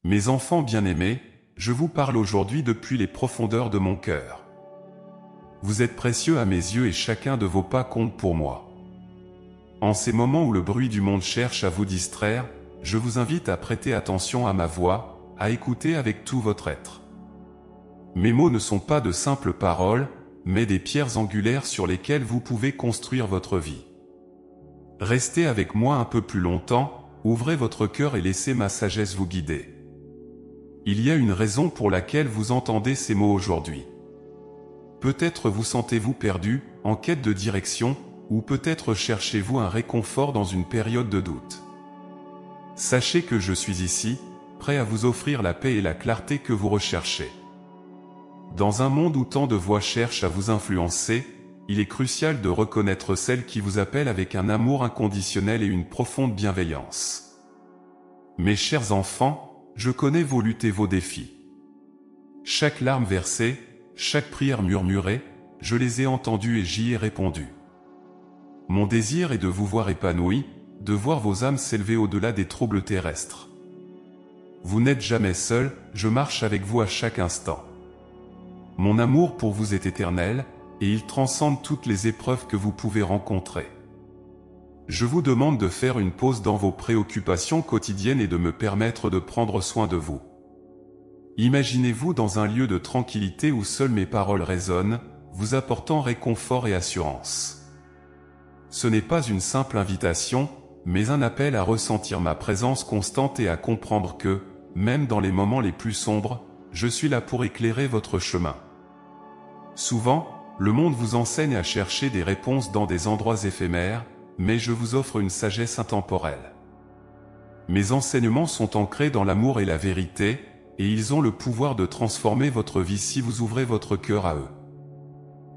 Mes enfants bien-aimés, je vous parle aujourd'hui depuis les profondeurs de mon cœur. Vous êtes précieux à mes yeux et chacun de vos pas compte pour moi. En ces moments où le bruit du monde cherche à vous distraire, je vous invite à prêter attention à ma voix, à écouter avec tout votre être. Mes mots ne sont pas de simples paroles, mais des pierres angulaires sur lesquelles vous pouvez construire votre vie. Restez avec moi un peu plus longtemps, ouvrez votre cœur et laissez ma sagesse vous guider. Il y a une raison pour laquelle vous entendez ces mots aujourd'hui. Peut-être vous sentez-vous perdu, en quête de direction, ou peut-être cherchez-vous un réconfort dans une période de doute. Sachez que je suis ici, prêt à vous offrir la paix et la clarté que vous recherchez. Dans un monde où tant de voix cherchent à vous influencer, il est crucial de reconnaître celle qui vous appelle avec un amour inconditionnel et une profonde bienveillance. Mes chers enfants, je connais vos luttes et vos défis. Chaque larme versée, chaque prière murmurée, je les ai entendues et j'y ai répondu. Mon désir est de vous voir épanouis, de voir vos âmes s'élever au-delà des troubles terrestres. Vous n'êtes jamais seul, je marche avec vous à chaque instant. Mon amour pour vous est éternel, et il transcende toutes les épreuves que vous pouvez rencontrer. Je vous demande de faire une pause dans vos préoccupations quotidiennes et de me permettre de prendre soin de vous. Imaginez-vous dans un lieu de tranquillité où seules mes paroles résonnent, vous apportant réconfort et assurance. Ce n'est pas une simple invitation, mais un appel à ressentir ma présence constante et à comprendre que, même dans les moments les plus sombres, je suis là pour éclairer votre chemin. Souvent, le monde vous enseigne à chercher des réponses dans des endroits éphémères, mais je vous offre une sagesse intemporelle. Mes enseignements sont ancrés dans l'amour et la vérité, et ils ont le pouvoir de transformer votre vie si vous ouvrez votre cœur à eux.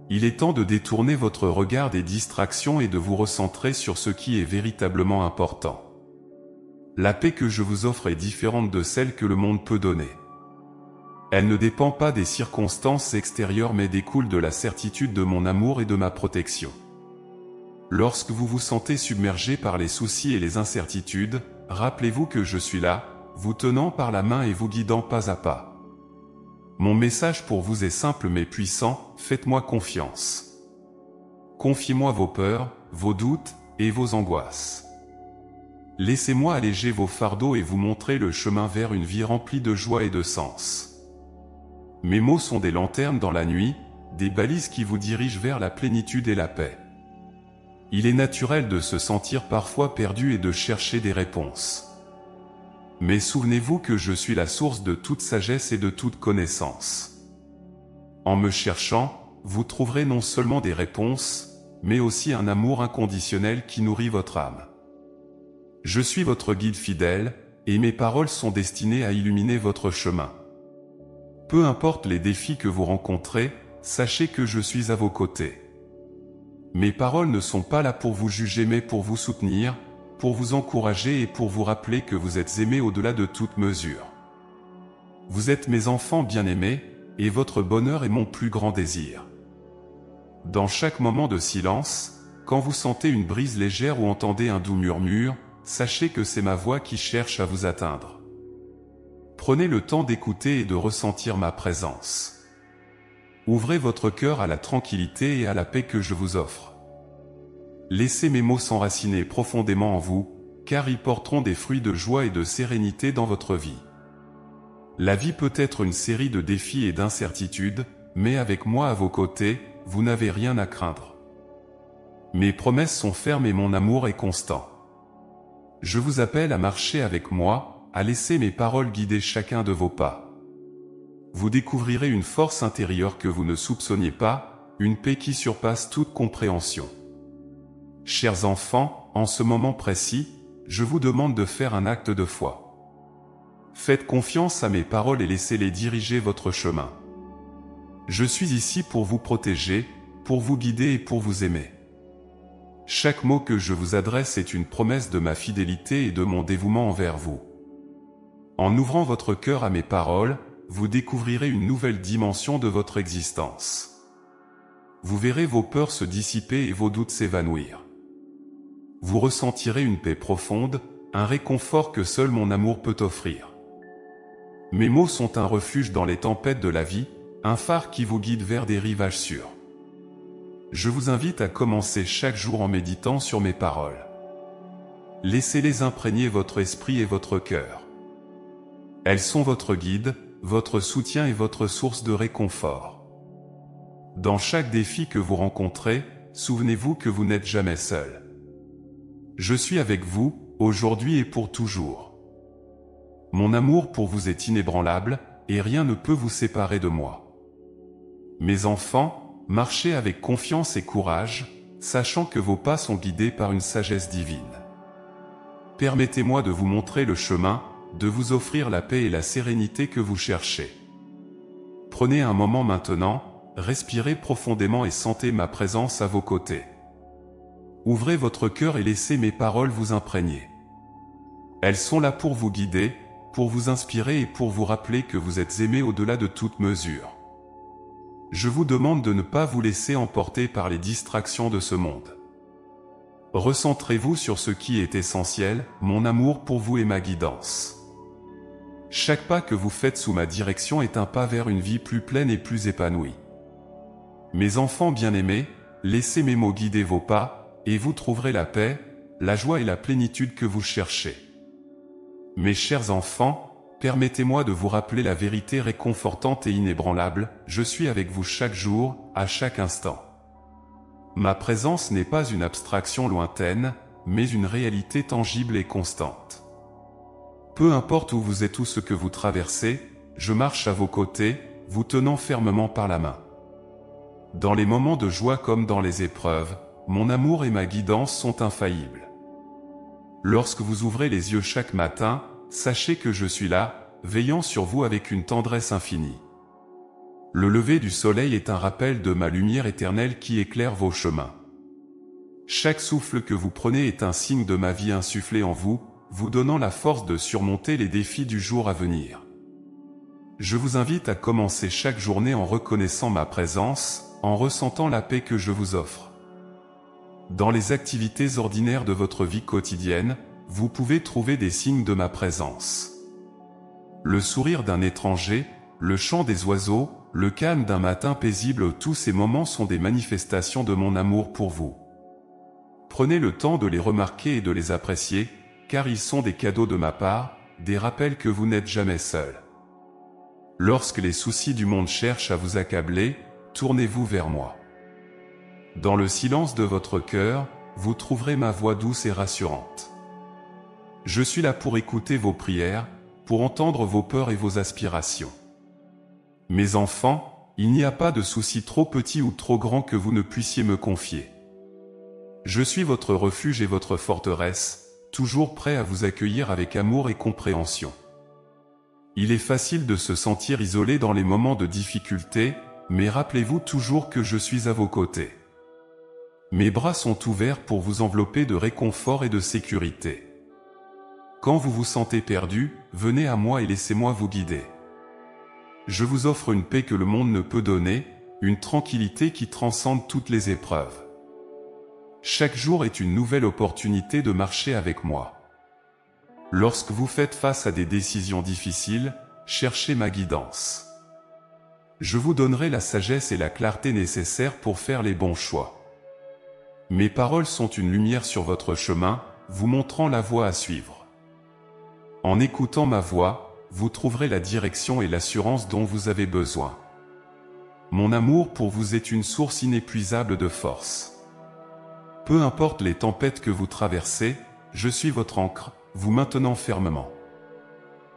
Il est temps de détourner votre regard des distractions et de vous recentrer sur ce qui est véritablement important. La paix que je vous offre est différente de celle que le monde peut donner. Elle ne dépend pas des circonstances extérieures mais découle de la certitude de mon amour et de ma protection. Lorsque vous vous sentez submergé par les soucis et les incertitudes, rappelez-vous que je suis là, vous tenant par la main et vous guidant pas à pas. Mon message pour vous est simple mais puissant, faites-moi confiance. Confiez-moi vos peurs, vos doutes et vos angoisses. Laissez-moi alléger vos fardeaux et vous montrer le chemin vers une vie remplie de joie et de sens. Mes mots sont des lanternes dans la nuit, des balises qui vous dirigent vers la plénitude et la paix. Il est naturel de se sentir parfois perdu et de chercher des réponses. Mais souvenez-vous que je suis la source de toute sagesse et de toute connaissance. En me cherchant, vous trouverez non seulement des réponses, mais aussi un amour inconditionnel qui nourrit votre âme. Je suis votre guide fidèle, et mes paroles sont destinées à illuminer votre chemin. Peu importe les défis que vous rencontrez, sachez que je suis à vos côtés. Mes paroles ne sont pas là pour vous juger mais pour vous soutenir, pour vous encourager et pour vous rappeler que vous êtes aimés au-delà de toute mesure. Vous êtes mes enfants bien-aimés, et votre bonheur est mon plus grand désir. Dans chaque moment de silence, quand vous sentez une brise légère ou entendez un doux murmure, sachez que c'est ma voix qui cherche à vous atteindre. Prenez le temps d'écouter et de ressentir ma présence. Ouvrez votre cœur à la tranquillité et à la paix que je vous offre. Laissez mes mots s'enraciner profondément en vous, car ils porteront des fruits de joie et de sérénité dans votre vie. La vie peut être une série de défis et d'incertitudes, mais avec moi à vos côtés, vous n'avez rien à craindre. Mes promesses sont fermes et mon amour est constant. Je vous appelle à marcher avec moi, à laisser mes paroles guider chacun de vos pas. Vous découvrirez une force intérieure que vous ne soupçonniez pas, une paix qui surpasse toute compréhension. Chers enfants, en ce moment précis, je vous demande de faire un acte de foi. Faites confiance à mes paroles et laissez-les diriger votre chemin. Je suis ici pour vous protéger, pour vous guider et pour vous aimer. Chaque mot que je vous adresse est une promesse de ma fidélité et de mon dévouement envers vous. En ouvrant votre cœur à mes paroles, vous découvrirez une nouvelle dimension de votre existence. Vous verrez vos peurs se dissiper et vos doutes s'évanouir. Vous ressentirez une paix profonde, un réconfort que seul mon amour peut offrir. Mes mots sont un refuge dans les tempêtes de la vie, un phare qui vous guide vers des rivages sûrs. Je vous invite à commencer chaque jour en méditant sur mes paroles. Laissez-les imprégner votre esprit et votre cœur. Elles sont votre guide, votre soutien et votre source de réconfort. Dans chaque défi que vous rencontrez, souvenez-vous que vous n'êtes jamais seul. Je suis avec vous, aujourd'hui et pour toujours. Mon amour pour vous est inébranlable, et rien ne peut vous séparer de moi. Mes enfants, marchez avec confiance et courage, sachant que vos pas sont guidés par une sagesse divine. Permettez-moi de vous montrer le chemin, de vous offrir la paix et la sérénité que vous cherchez. Prenez un moment maintenant, respirez profondément et sentez ma présence à vos côtés. Ouvrez votre cœur et laissez mes paroles vous imprégner. Elles sont là pour vous guider, pour vous inspirer et pour vous rappeler que vous êtes aimé au-delà de toute mesure. Je vous demande de ne pas vous laisser emporter par les distractions de ce monde. Recentrez-vous sur ce qui est essentiel, mon amour pour vous et ma guidance. Chaque pas que vous faites sous ma direction est un pas vers une vie plus pleine et plus épanouie. Mes enfants bien-aimés, laissez mes mots guider vos pas, et vous trouverez la paix, la joie et la plénitude que vous cherchez. Mes chers enfants, permettez-moi de vous rappeler la vérité réconfortante et inébranlable, je suis avec vous chaque jour, à chaque instant. Ma présence n'est pas une abstraction lointaine, mais une réalité tangible et constante. Peu importe où vous êtes ou ce que vous traversez, je marche à vos côtés, vous tenant fermement par la main. Dans les moments de joie comme dans les épreuves, mon amour et ma guidance sont infaillibles. Lorsque vous ouvrez les yeux chaque matin, sachez que je suis là, veillant sur vous avec une tendresse infinie. Le lever du soleil est un rappel de ma lumière éternelle qui éclaire vos chemins. Chaque souffle que vous prenez est un signe de ma vie insufflée en vous, vous donnant la force de surmonter les défis du jour à venir. Je vous invite à commencer chaque journée en reconnaissant ma présence, en ressentant la paix que je vous offre. Dans les activités ordinaires de votre vie quotidienne, vous pouvez trouver des signes de ma présence. Le sourire d'un étranger, le chant des oiseaux, le calme d'un matin paisible, tous ces moments sont des manifestations de mon amour pour vous. Prenez le temps de les remarquer et de les apprécier, car ils sont des cadeaux de ma part, des rappels que vous n'êtes jamais seul. Lorsque les soucis du monde cherchent à vous accabler, tournez-vous vers moi. Dans le silence de votre cœur, vous trouverez ma voix douce et rassurante. Je suis là pour écouter vos prières, pour entendre vos peurs et vos aspirations. Mes enfants, il n'y a pas de souci trop petit ou trop grand que vous ne puissiez me confier. Je suis votre refuge et votre forteresse, toujours prêt à vous accueillir avec amour et compréhension. Il est facile de se sentir isolé dans les moments de difficulté, mais rappelez-vous toujours que je suis à vos côtés. Mes bras sont ouverts pour vous envelopper de réconfort et de sécurité. Quand vous vous sentez perdu, venez à moi et laissez-moi vous guider. Je vous offre une paix que le monde ne peut donner, une tranquillité qui transcende toutes les épreuves. Chaque jour est une nouvelle opportunité de marcher avec moi. Lorsque vous faites face à des décisions difficiles, cherchez ma guidance. Je vous donnerai la sagesse et la clarté nécessaires pour faire les bons choix. Mes paroles sont une lumière sur votre chemin, vous montrant la voie à suivre. En écoutant ma voix, vous trouverez la direction et l'assurance dont vous avez besoin. Mon amour pour vous est une source inépuisable de force. Peu importe les tempêtes que vous traversez, je suis votre ancre, vous maintenant fermement.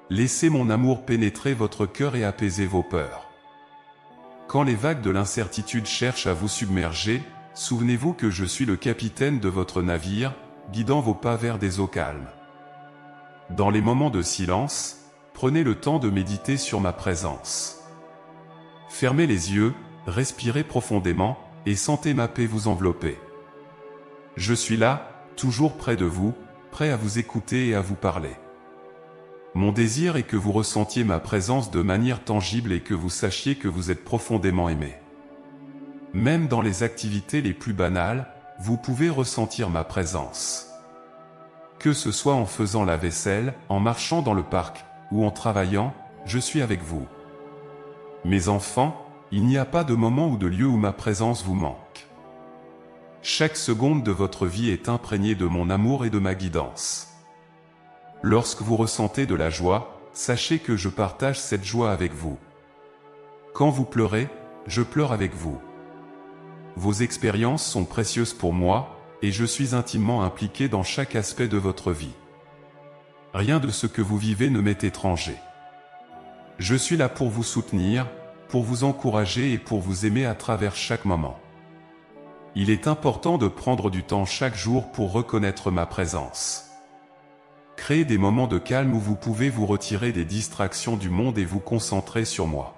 Laissez mon amour pénétrer votre cœur et apaiser vos peurs. Quand les vagues de l'incertitude cherchent à vous submerger, souvenez-vous que je suis le capitaine de votre navire, guidant vos pas vers des eaux calmes. Dans les moments de silence, prenez le temps de méditer sur ma présence. Fermez les yeux, respirez profondément, et sentez ma paix vous envelopper. Je suis là, toujours près de vous, prêt à vous écouter et à vous parler. Mon désir est que vous ressentiez ma présence de manière tangible et que vous sachiez que vous êtes profondément aimé. Même dans les activités les plus banales, vous pouvez ressentir ma présence. Que ce soit en faisant la vaisselle, en marchant dans le parc, ou en travaillant, je suis avec vous. Mes enfants, il n'y a pas de moment ou de lieu où ma présence vous manque. Chaque seconde de votre vie est imprégnée de mon amour et de ma guidance. Lorsque vous ressentez de la joie, sachez que je partage cette joie avec vous. Quand vous pleurez, je pleure avec vous. Vos expériences sont précieuses pour moi, et je suis intimement impliqué dans chaque aspect de votre vie. Rien de ce que vous vivez ne m'est étranger. Je suis là pour vous soutenir, pour vous encourager et pour vous aimer à travers chaque moment. Il est important de prendre du temps chaque jour pour reconnaître ma présence. Créez des moments de calme où vous pouvez vous retirer des distractions du monde et vous concentrer sur moi.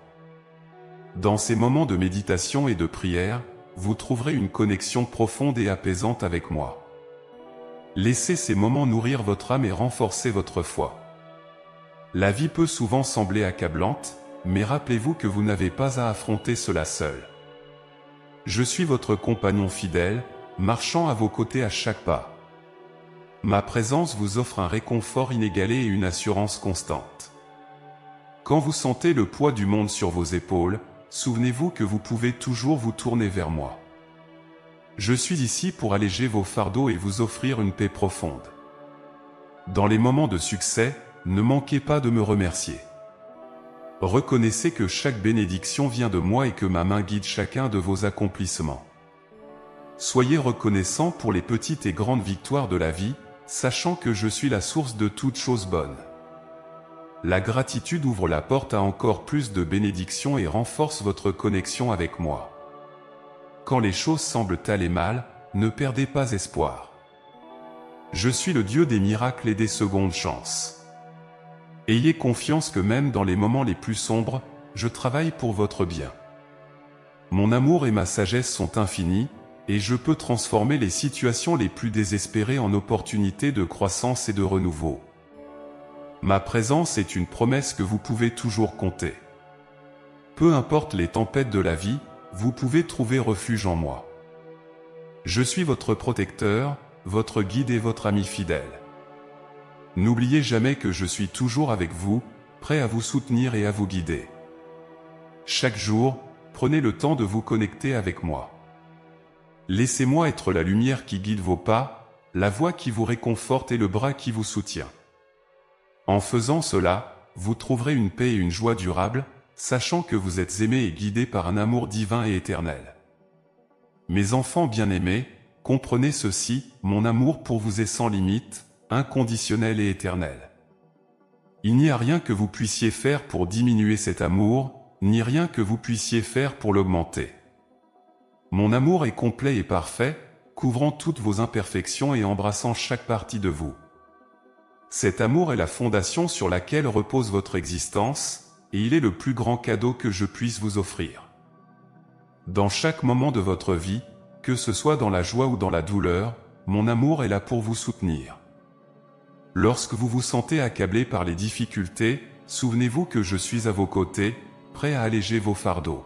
Dans ces moments de méditation et de prière, vous trouverez une connexion profonde et apaisante avec moi. Laissez ces moments nourrir votre âme et renforcer votre foi. La vie peut souvent sembler accablante, mais rappelez-vous que vous n'avez pas à affronter cela seul. Je suis votre compagnon fidèle, marchant à vos côtés à chaque pas. Ma présence vous offre un réconfort inégalé et une assurance constante. Quand vous sentez le poids du monde sur vos épaules, souvenez-vous que vous pouvez toujours vous tourner vers moi. Je suis ici pour alléger vos fardeaux et vous offrir une paix profonde. Dans les moments de succès, ne manquez pas de me remercier. Reconnaissez que chaque bénédiction vient de moi et que ma main guide chacun de vos accomplissements. Soyez reconnaissants pour les petites et grandes victoires de la vie, sachant que je suis la source de toutes choses bonnes. La gratitude ouvre la porte à encore plus de bénédictions et renforce votre connexion avec moi. Quand les choses semblent aller mal, ne perdez pas espoir. Je suis le Dieu des miracles et des secondes chances. Ayez confiance que même dans les moments les plus sombres, je travaille pour votre bien. Mon amour et ma sagesse sont infinis, et je peux transformer les situations les plus désespérées en opportunités de croissance et de renouveau. Ma présence est une promesse que vous pouvez toujours compter. Peu importe les tempêtes de la vie, vous pouvez trouver refuge en moi. Je suis votre protecteur, votre guide et votre ami fidèle. N'oubliez jamais que je suis toujours avec vous, prêt à vous soutenir et à vous guider. Chaque jour, prenez le temps de vous connecter avec moi. Laissez-moi être la lumière qui guide vos pas, la voix qui vous réconforte et le bras qui vous soutient. En faisant cela, vous trouverez une paix et une joie durables, sachant que vous êtes aimés et guidés par un amour divin et éternel. Mes enfants bien-aimés, comprenez ceci, mon amour pour vous est sans limite, inconditionnel et éternel. Il n'y a rien que vous puissiez faire pour diminuer cet amour, ni rien que vous puissiez faire pour l'augmenter. Mon amour est complet et parfait, couvrant toutes vos imperfections et embrassant chaque partie de vous. Cet amour est la fondation sur laquelle repose votre existence, et il est le plus grand cadeau que je puisse vous offrir. Dans chaque moment de votre vie, que ce soit dans la joie ou dans la douleur, mon amour est là pour vous soutenir. Lorsque vous vous sentez accablé par les difficultés, souvenez-vous que je suis à vos côtés, prêt à alléger vos fardeaux.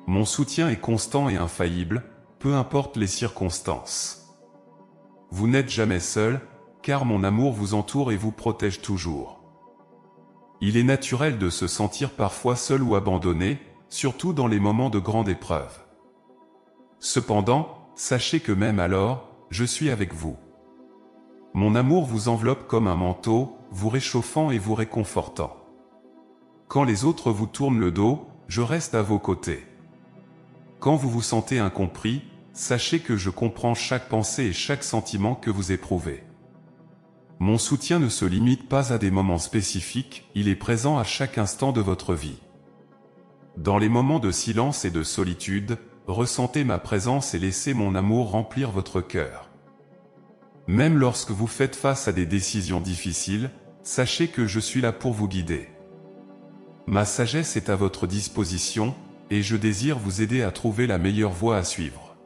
Mon soutien est constant et infaillible, peu importe les circonstances. Vous n'êtes jamais seul, car mon amour vous entoure et vous protège toujours. Il est naturel de se sentir parfois seul ou abandonné, surtout dans les moments de grande épreuve. Cependant, sachez que même alors, je suis avec vous. Mon amour vous enveloppe comme un manteau, vous réchauffant et vous réconfortant. Quand les autres vous tournent le dos, je reste à vos côtés. Quand vous vous sentez incompris, sachez que je comprends chaque pensée et chaque sentiment que vous éprouvez. Mon soutien ne se limite pas à des moments spécifiques, il est présent à chaque instant de votre vie. Dans les moments de silence et de solitude, ressentez ma présence et laissez mon amour remplir votre cœur. Même lorsque vous faites face à des décisions difficiles, sachez que je suis là pour vous guider. Ma sagesse est à votre disposition, et je désire vous aider à trouver la meilleure voie à suivre.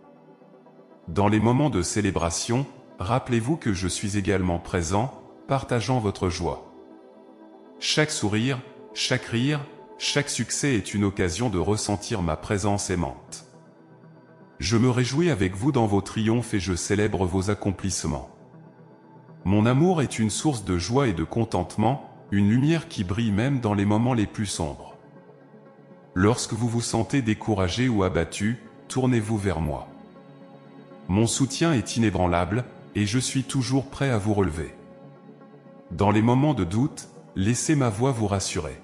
Dans les moments de célébration, rappelez-vous que je suis également présent, partageant votre joie. Chaque sourire, chaque rire, chaque succès est une occasion de ressentir ma présence aimante. Je me réjouis avec vous dans vos triomphes et je célèbre vos accomplissements. Mon amour est une source de joie et de contentement, une lumière qui brille même dans les moments les plus sombres. Lorsque vous vous sentez découragé ou abattu, tournez-vous vers moi. Mon soutien est inébranlable, et je suis toujours prêt à vous relever. Dans les moments de doute, laissez ma voix vous rassurer.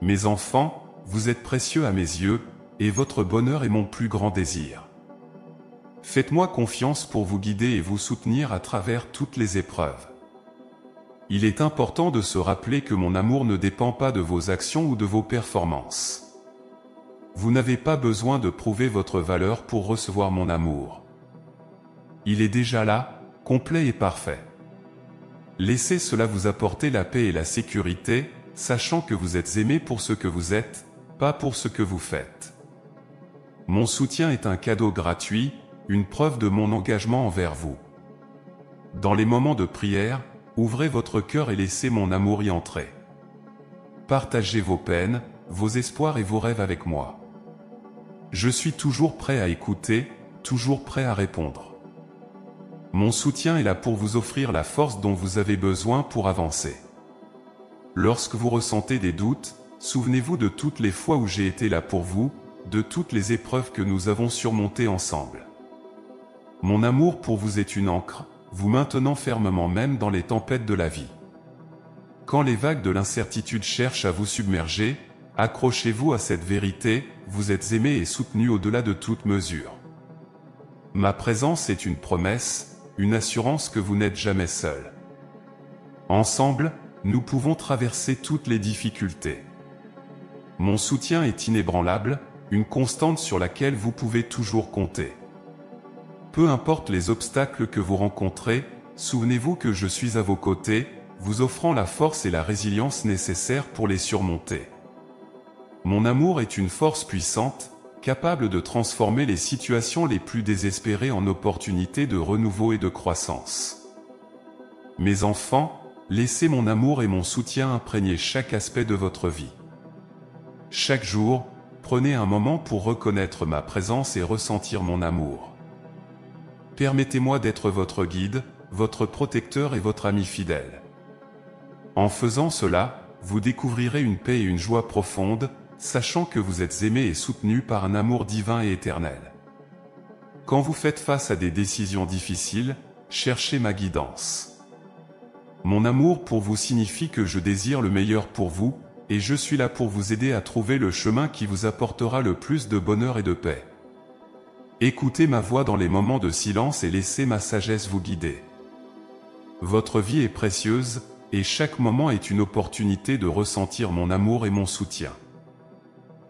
Mes enfants, vous êtes précieux à mes yeux, et votre bonheur est mon plus grand désir. Faites-moi confiance pour vous guider et vous soutenir à travers toutes les épreuves. Il est important de se rappeler que mon amour ne dépend pas de vos actions ou de vos performances. Vous n'avez pas besoin de prouver votre valeur pour recevoir mon amour. Il est déjà là, complet et parfait. Laissez cela vous apporter la paix et la sécurité, sachant que vous êtes aimé pour ce que vous êtes, pas pour ce que vous faites. Mon soutien est un cadeau gratuit, une preuve de mon engagement envers vous. Dans les moments de prière, ouvrez votre cœur et laissez mon amour y entrer. Partagez vos peines, vos espoirs et vos rêves avec moi. Je suis toujours prêt à écouter, toujours prêt à répondre. Mon soutien est là pour vous offrir la force dont vous avez besoin pour avancer. Lorsque vous ressentez des doutes, souvenez-vous de toutes les fois où j'ai été là pour vous, de toutes les épreuves que nous avons surmontées ensemble. Mon amour pour vous est une ancre, vous maintenant fermement même dans les tempêtes de la vie. Quand les vagues de l'incertitude cherchent à vous submerger, accrochez-vous à cette vérité, vous êtes aimé et soutenu au-delà de toute mesure. Ma présence est une promesse, une assurance que vous n'êtes jamais seul. Ensemble, nous pouvons traverser toutes les difficultés. Mon soutien est inébranlable, une constante sur laquelle vous pouvez toujours compter. Peu importe les obstacles que vous rencontrez, souvenez-vous que je suis à vos côtés, vous offrant la force et la résilience nécessaires pour les surmonter. Mon amour est une force puissante, capable de transformer les situations les plus désespérées en opportunités de renouveau et de croissance. Mes enfants, laissez mon amour et mon soutien imprégner chaque aspect de votre vie. Chaque jour, prenez un moment pour reconnaître ma présence et ressentir mon amour. Permettez-moi d'être votre guide, votre protecteur et votre ami fidèle. En faisant cela, vous découvrirez une paix et une joie profondes, sachant que vous êtes aimé et soutenu par un amour divin et éternel. Quand vous faites face à des décisions difficiles, cherchez ma guidance. Mon amour pour vous signifie que je désire le meilleur pour vous, et je suis là pour vous aider à trouver le chemin qui vous apportera le plus de bonheur et de paix. Écoutez ma voix dans les moments de silence et laissez ma sagesse vous guider. Votre vie est précieuse, et chaque moment est une opportunité de ressentir mon amour et mon soutien.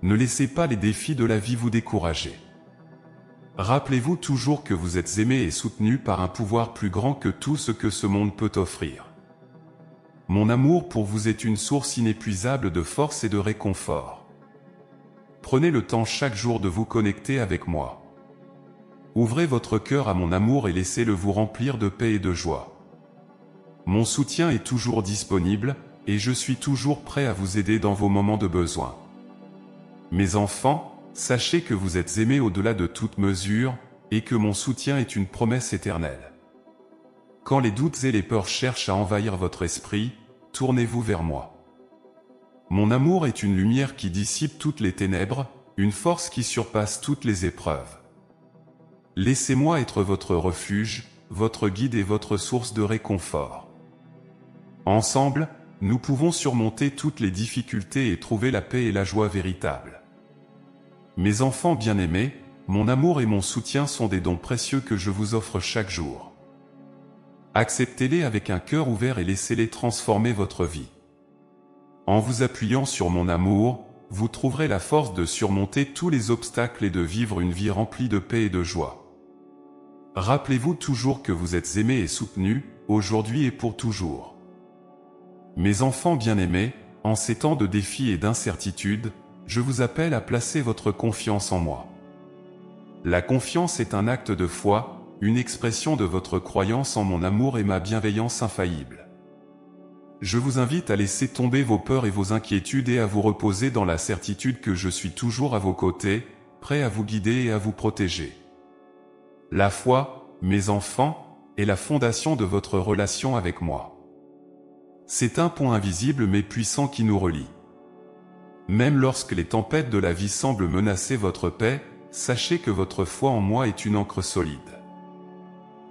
Ne laissez pas les défis de la vie vous décourager. Rappelez-vous toujours que vous êtes aimé et soutenu par un pouvoir plus grand que tout ce que ce monde peut offrir. Mon amour pour vous est une source inépuisable de force et de réconfort. Prenez le temps chaque jour de vous connecter avec moi. Ouvrez votre cœur à mon amour et laissez-le vous remplir de paix et de joie. Mon soutien est toujours disponible, et je suis toujours prêt à vous aider dans vos moments de besoin. Mes enfants, sachez que vous êtes aimés au-delà de toute mesure, et que mon soutien est une promesse éternelle. Quand les doutes et les peurs cherchent à envahir votre esprit, tournez-vous vers moi. Mon amour est une lumière qui dissipe toutes les ténèbres, une force qui surpasse toutes les épreuves. Laissez-moi être votre refuge, votre guide et votre source de réconfort. Ensemble, nous pouvons surmonter toutes les difficultés et trouver la paix et la joie véritables. Mes enfants bien-aimés, mon amour et mon soutien sont des dons précieux que je vous offre chaque jour. Acceptez-les avec un cœur ouvert et laissez-les transformer votre vie. En vous appuyant sur mon amour, vous trouverez la force de surmonter tous les obstacles et de vivre une vie remplie de paix et de joie. Rappelez-vous toujours que vous êtes aimés et soutenus, aujourd'hui et pour toujours. Mes enfants bien-aimés, en ces temps de défis et d'incertitudes, je vous appelle à placer votre confiance en moi. La confiance est un acte de foi, une expression de votre croyance en mon amour et ma bienveillance infaillible. Je vous invite à laisser tomber vos peurs et vos inquiétudes et à vous reposer dans la certitude que je suis toujours à vos côtés, prêt à vous guider et à vous protéger. La foi, mes enfants, est la fondation de votre relation avec moi. C'est un pont invisible mais puissant qui nous relie. Même lorsque les tempêtes de la vie semblent menacer votre paix, sachez que votre foi en moi est une ancre solide.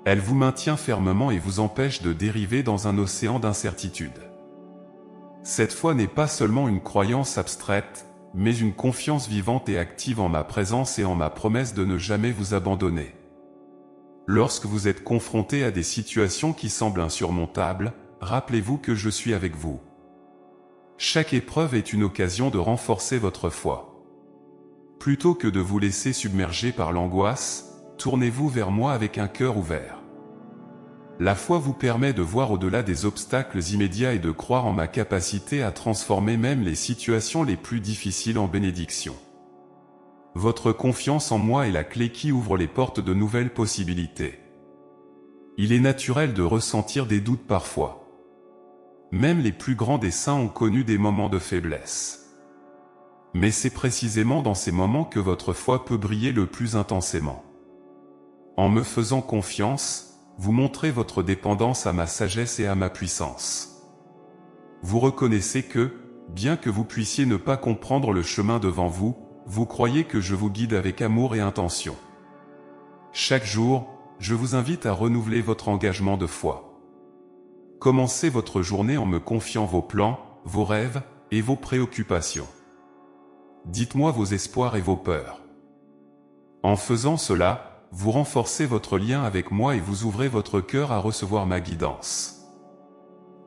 Elle vous maintient fermement et vous empêche de dériver dans un océan d'incertitude. Cette foi n'est pas seulement une croyance abstraite, mais une confiance vivante et active en ma présence et en ma promesse de ne jamais vous abandonner. Lorsque vous êtes confronté à des situations qui semblent insurmontables, rappelez-vous que je suis avec vous. Chaque épreuve est une occasion de renforcer votre foi. Plutôt que de vous laisser submerger par l'angoisse, tournez-vous vers moi avec un cœur ouvert. La foi vous permet de voir au-delà des obstacles immédiats et de croire en ma capacité à transformer même les situations les plus difficiles en bénédictions. Votre confiance en moi est la clé qui ouvre les portes de nouvelles possibilités. Il est naturel de ressentir des doutes parfois. Même les plus grands des saints ont connu des moments de faiblesse. Mais c'est précisément dans ces moments que votre foi peut briller le plus intensément. En me faisant confiance, vous montrez votre dépendance à ma sagesse et à ma puissance. Vous reconnaissez que, bien que vous puissiez ne pas comprendre le chemin devant vous, vous croyez que je vous guide avec amour et intention. Chaque jour, je vous invite à renouveler votre engagement de foi. Commencez votre journée en me confiant vos plans, vos rêves et vos préoccupations. Dites-moi vos espoirs et vos peurs. En faisant cela, vous renforcez votre lien avec moi et vous ouvrez votre cœur à recevoir ma guidance.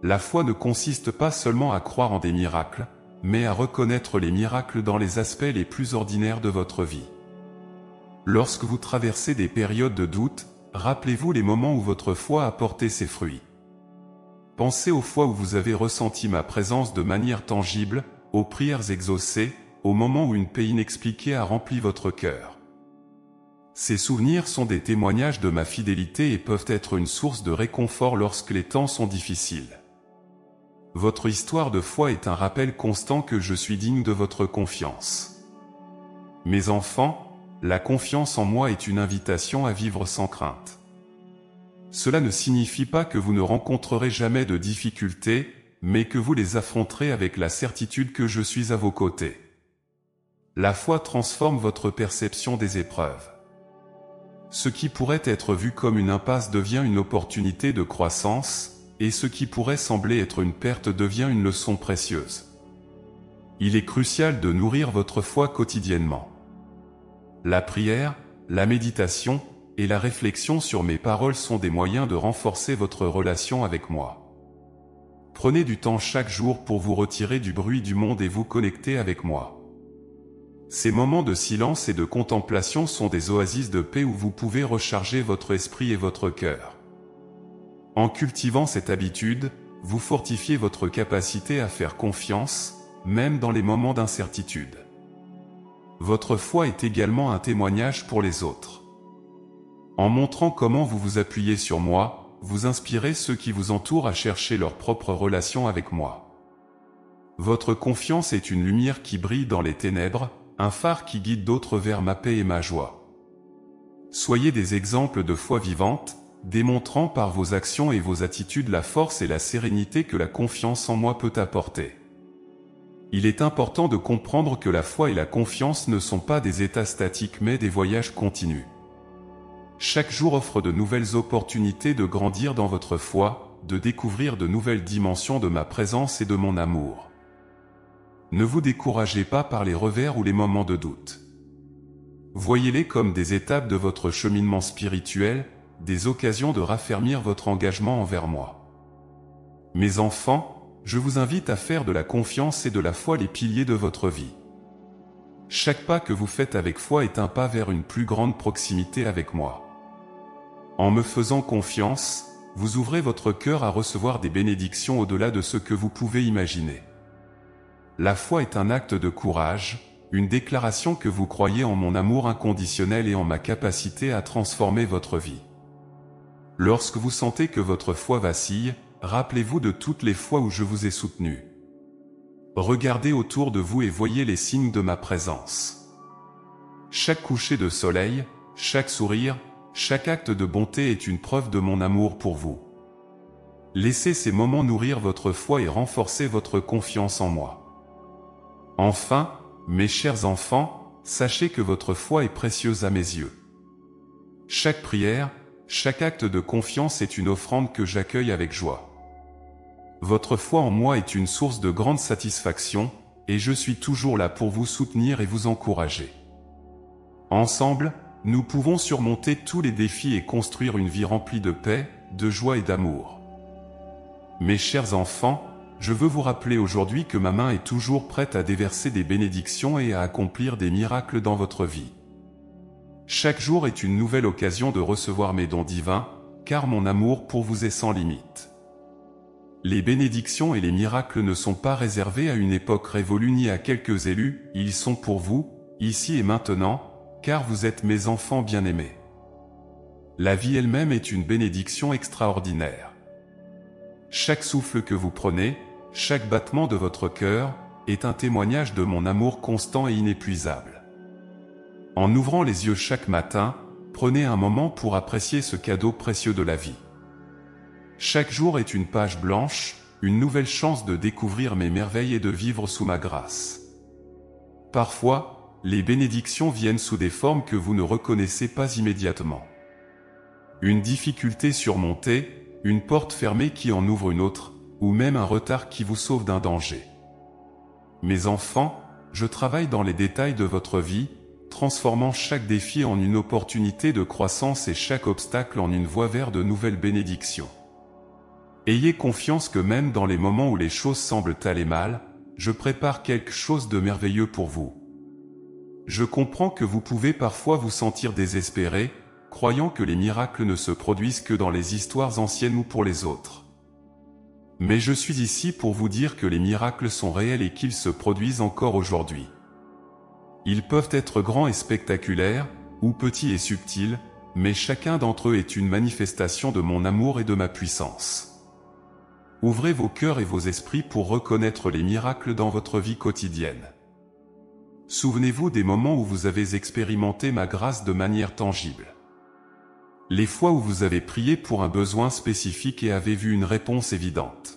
La foi ne consiste pas seulement à croire en des miracles, mais à reconnaître les miracles dans les aspects les plus ordinaires de votre vie. Lorsque vous traversez des périodes de doute, rappelez-vous les moments où votre foi a porté ses fruits. Pensez aux fois où vous avez ressenti ma présence de manière tangible, aux prières exaucées, au moment où une paix inexpliquée a rempli votre cœur. Ces souvenirs sont des témoignages de ma fidélité et peuvent être une source de réconfort lorsque les temps sont difficiles. Votre histoire de foi est un rappel constant que je suis digne de votre confiance. Mes enfants, la confiance en moi est une invitation à vivre sans crainte. Cela ne signifie pas que vous ne rencontrerez jamais de difficultés, mais que vous les affronterez avec la certitude que je suis à vos côtés. La foi transforme votre perception des épreuves. Ce qui pourrait être vu comme une impasse devient une opportunité de croissance, et ce qui pourrait sembler être une perte devient une leçon précieuse. Il est crucial de nourrir votre foi quotidiennement. La prière, la méditation, et la réflexion sur mes paroles sont des moyens de renforcer votre relation avec moi. Prenez du temps chaque jour pour vous retirer du bruit du monde et vous connecter avec moi. Ces moments de silence et de contemplation sont des oasis de paix où vous pouvez recharger votre esprit et votre cœur. En cultivant cette habitude, vous fortifiez votre capacité à faire confiance, même dans les moments d'incertitude. Votre foi est également un témoignage pour les autres. En montrant comment vous vous appuyez sur moi, vous inspirez ceux qui vous entourent à chercher leur propre relation avec moi. Votre confiance est une lumière qui brille dans les ténèbres, un phare qui guide d'autres vers ma paix et ma joie. Soyez des exemples de foi vivante, démontrant par vos actions et vos attitudes la force et la sérénité que la confiance en moi peut apporter. Il est important de comprendre que la foi et la confiance ne sont pas des états statiques mais des voyages continus. Chaque jour offre de nouvelles opportunités de grandir dans votre foi, de découvrir de nouvelles dimensions de ma présence et de mon amour. Ne vous découragez pas par les revers ou les moments de doute. Voyez-les comme des étapes de votre cheminement spirituel, des occasions de raffermir votre engagement envers moi. Mes enfants, je vous invite à faire de la confiance et de la foi les piliers de votre vie. Chaque pas que vous faites avec foi est un pas vers une plus grande proximité avec moi. En me faisant confiance, vous ouvrez votre cœur à recevoir des bénédictions au-delà de ce que vous pouvez imaginer. La foi est un acte de courage, une déclaration que vous croyez en mon amour inconditionnel et en ma capacité à transformer votre vie. Lorsque vous sentez que votre foi vacille, rappelez-vous de toutes les fois où je vous ai soutenu. Regardez autour de vous et voyez les signes de ma présence. Chaque coucher de soleil, chaque sourire, chaque acte de bonté est une preuve de mon amour pour vous. Laissez ces moments nourrir votre foi et renforcer votre confiance en moi. Enfin, mes chers enfants, sachez que votre foi est précieuse à mes yeux. Chaque prière, chaque acte de confiance est une offrande que j'accueille avec joie. Votre foi en moi est une source de grande satisfaction, et je suis toujours là pour vous soutenir et vous encourager. Ensemble, nous pouvons surmonter tous les défis et construire une vie remplie de paix, de joie et d'amour. Mes chers enfants, je veux vous rappeler aujourd'hui que ma main est toujours prête à déverser des bénédictions et à accomplir des miracles dans votre vie. Chaque jour est une nouvelle occasion de recevoir mes dons divins, car mon amour pour vous est sans limite. Les bénédictions et les miracles ne sont pas réservés à une époque révolue ni à quelques élus, ils sont pour vous, ici et maintenant, car vous êtes mes enfants bien-aimés. La vie elle-même est une bénédiction extraordinaire. Chaque souffle que vous prenez, chaque battement de votre cœur, est un témoignage de mon amour constant et inépuisable. En ouvrant les yeux chaque matin, prenez un moment pour apprécier ce cadeau précieux de la vie. Chaque jour est une page blanche, une nouvelle chance de découvrir mes merveilles et de vivre sous ma grâce. Parfois, les bénédictions viennent sous des formes que vous ne reconnaissez pas immédiatement. Une difficulté surmontée, une porte fermée qui en ouvre une autre, ou même un retard qui vous sauve d'un danger. Mes enfants, je travaille dans les détails de votre vie, transformant chaque défi en une opportunité de croissance et chaque obstacle en une voie vers de nouvelles bénédictions. Ayez confiance que même dans les moments où les choses semblent aller mal, je prépare quelque chose de merveilleux pour vous. Je comprends que vous pouvez parfois vous sentir désespéré, croyant que les miracles ne se produisent que dans les histoires anciennes ou pour les autres. Mais je suis ici pour vous dire que les miracles sont réels et qu'ils se produisent encore aujourd'hui. Ils peuvent être grands et spectaculaires, ou petits et subtils, mais chacun d'entre eux est une manifestation de mon amour et de ma puissance. Ouvrez vos cœurs et vos esprits pour reconnaître les miracles dans votre vie quotidienne. Souvenez-vous des moments où vous avez expérimenté ma grâce de manière tangible. Les fois où vous avez prié pour un besoin spécifique et avez vu une réponse évidente.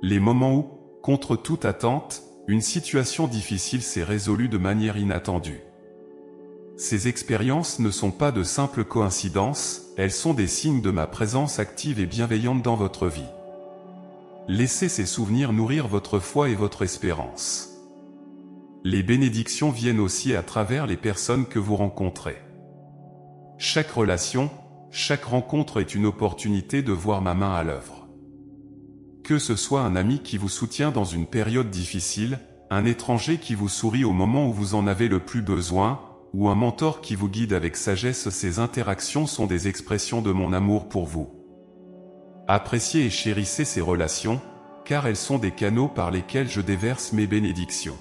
Les moments où, contre toute attente, une situation difficile s'est résolue de manière inattendue. Ces expériences ne sont pas de simples coïncidences, elles sont des signes de ma présence active et bienveillante dans votre vie. Laissez ces souvenirs nourrir votre foi et votre espérance. Les bénédictions viennent aussi à travers les personnes que vous rencontrez. Chaque relation, chaque rencontre est une opportunité de voir ma main à l'œuvre. Que ce soit un ami qui vous soutient dans une période difficile, un étranger qui vous sourit au moment où vous en avez le plus besoin, ou un mentor qui vous guide avec sagesse, ces interactions sont des expressions de mon amour pour vous. Appréciez et chérissez ces relations, car elles sont des canaux par lesquels je déverse mes bénédictions.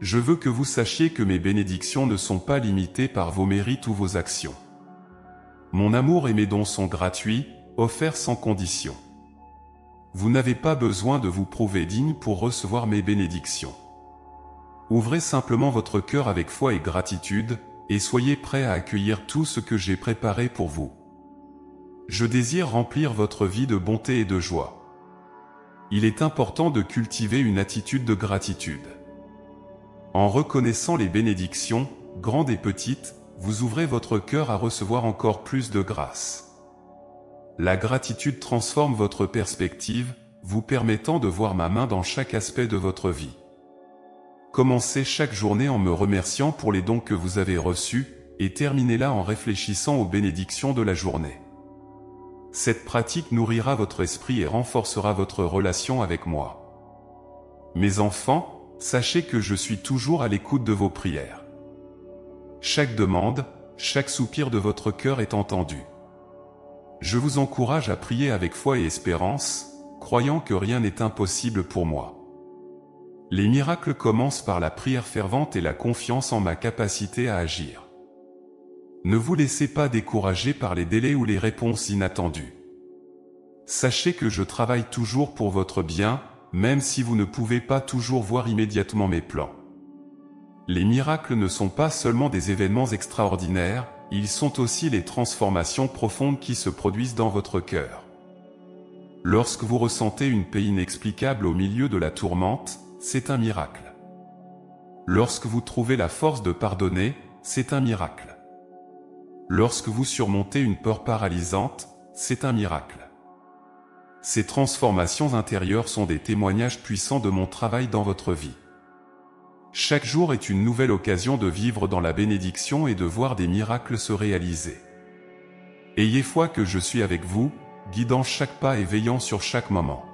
Je veux que vous sachiez que mes bénédictions ne sont pas limitées par vos mérites ou vos actions. Mon amour et mes dons sont gratuits, offerts sans condition. Vous n'avez pas besoin de vous prouver digne pour recevoir mes bénédictions. Ouvrez simplement votre cœur avec foi et gratitude, et soyez prêts à accueillir tout ce que j'ai préparé pour vous. Je désire remplir votre vie de bonté et de joie. Il est important de cultiver une attitude de gratitude. En reconnaissant les bénédictions, grandes et petites, vous ouvrez votre cœur à recevoir encore plus de grâce. La gratitude transforme votre perspective, vous permettant de voir ma main dans chaque aspect de votre vie. Commencez chaque journée en me remerciant pour les dons que vous avez reçus, et terminez-la en réfléchissant aux bénédictions de la journée. Cette pratique nourrira votre esprit et renforcera votre relation avec moi. Mes enfants, sachez que je suis toujours à l'écoute de vos prières. Chaque demande, chaque soupir de votre cœur est entendu. Je vous encourage à prier avec foi et espérance, croyant que rien n'est impossible pour moi. Les miracles commencent par la prière fervente et la confiance en ma capacité à agir. Ne vous laissez pas décourager par les délais ou les réponses inattendues. Sachez que je travaille toujours pour votre bien, même si vous ne pouvez pas toujours voir immédiatement mes plans. Les miracles ne sont pas seulement des événements extraordinaires, ils sont aussi les transformations profondes qui se produisent dans votre cœur. Lorsque vous ressentez une paix inexplicable au milieu de la tourmente, c'est un miracle. Lorsque vous trouvez la force de pardonner, c'est un miracle. Lorsque vous surmontez une peur paralysante, c'est un miracle. Ces transformations intérieures sont des témoignages puissants de mon travail dans votre vie. Chaque jour est une nouvelle occasion de vivre dans la bénédiction et de voir des miracles se réaliser. Ayez foi que je suis avec vous, guidant chaque pas et veillant sur chaque moment.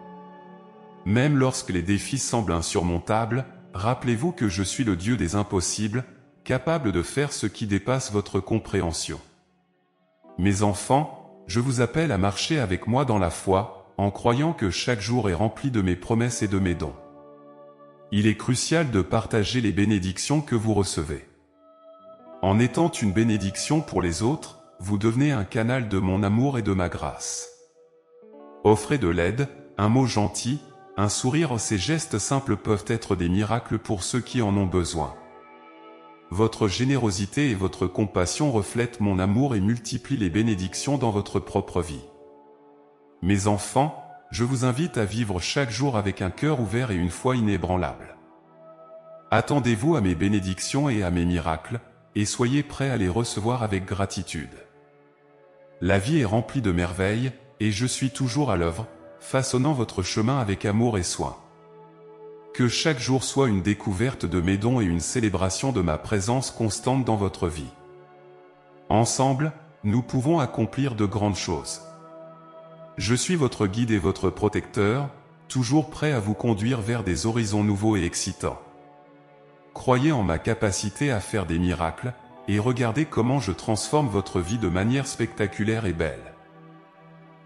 Même lorsque les défis semblent insurmontables, rappelez-vous que je suis le Dieu des impossibles, capable de faire ce qui dépasse votre compréhension. Mes enfants, je vous appelle à marcher avec moi dans la foi, en croyant que chaque jour est rempli de mes promesses et de mes dons. Il est crucial de partager les bénédictions que vous recevez. En étant une bénédiction pour les autres, vous devenez un canal de mon amour et de ma grâce. Offrez de l'aide, un mot gentil, un sourire, ces gestes simples peuvent être des miracles pour ceux qui en ont besoin. Votre générosité et votre compassion reflètent mon amour et multiplient les bénédictions dans votre propre vie. Mes enfants, je vous invite à vivre chaque jour avec un cœur ouvert et une foi inébranlable. Attendez-vous à mes bénédictions et à mes miracles, et soyez prêts à les recevoir avec gratitude. La vie est remplie de merveilles, et je suis toujours à l'œuvre, façonnant votre chemin avec amour et soin. Que chaque jour soit une découverte de mes dons et une célébration de ma présence constante dans votre vie. Ensemble, nous pouvons accomplir de grandes choses. Je suis votre guide et votre protecteur, toujours prêt à vous conduire vers des horizons nouveaux et excitants. Croyez en ma capacité à faire des miracles, et regardez comment je transforme votre vie de manière spectaculaire et belle.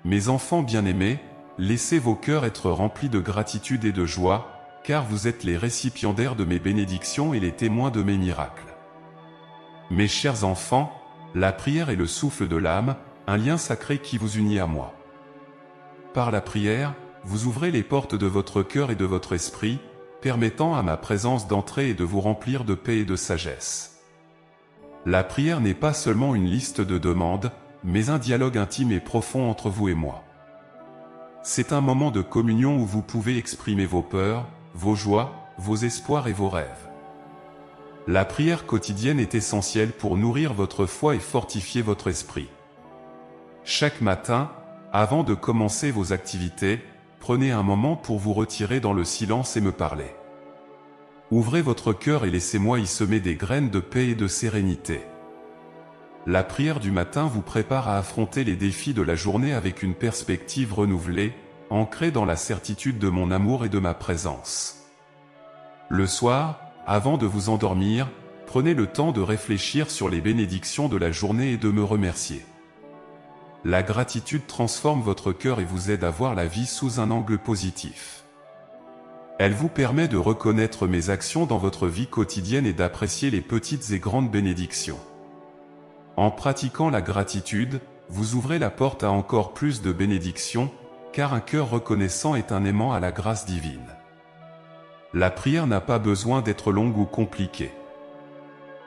Mes enfants bien-aimés, laissez vos cœurs être remplis de gratitude et de joie, car vous êtes les récipiendaires de mes bénédictions et les témoins de mes miracles. Mes chers enfants, la prière est le souffle de l'âme, un lien sacré qui vous unit à moi. Par la prière, vous ouvrez les portes de votre cœur et de votre esprit, permettant à ma présence d'entrer et de vous remplir de paix et de sagesse. La prière n'est pas seulement une liste de demandes, mais un dialogue intime et profond entre vous et moi. C'est un moment de communion où vous pouvez exprimer vos peurs, vos joies, vos espoirs et vos rêves. La prière quotidienne est essentielle pour nourrir votre foi et fortifier votre esprit. Chaque matin, avant de commencer vos activités, prenez un moment pour vous retirer dans le silence et me parler. Ouvrez votre cœur et laissez-moi y semer des graines de paix et de sérénité. La prière du matin vous prépare à affronter les défis de la journée avec une perspective renouvelée, ancrée dans la certitude de mon amour et de ma présence. Le soir, avant de vous endormir, prenez le temps de réfléchir sur les bénédictions de la journée et de me remercier. La gratitude transforme votre cœur et vous aide à voir la vie sous un angle positif. Elle vous permet de reconnaître mes actions dans votre vie quotidienne et d'apprécier les petites et grandes bénédictions. En pratiquant la gratitude, vous ouvrez la porte à encore plus de bénédictions, car un cœur reconnaissant est un aimant à la grâce divine. La prière n'a pas besoin d'être longue ou compliquée.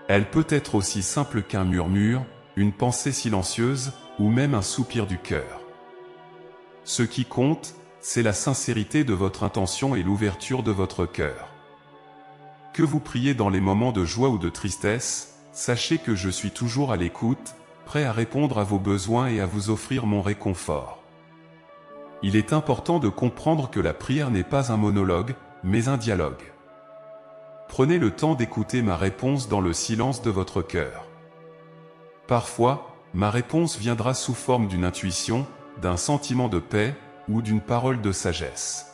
Elle peut être aussi simple qu'un murmure, une pensée silencieuse, ou même un soupir du cœur. Ce qui compte, c'est la sincérité de votre intention et l'ouverture de votre cœur. Que vous priez dans les moments de joie ou de tristesse, sachez que je suis toujours à l'écoute, prêt à répondre à vos besoins et à vous offrir mon réconfort. Il est important de comprendre que la prière n'est pas un monologue, mais un dialogue. Prenez le temps d'écouter ma réponse dans le silence de votre cœur. Parfois, ma réponse viendra sous forme d'une intuition, d'un sentiment de paix ou d'une parole de sagesse.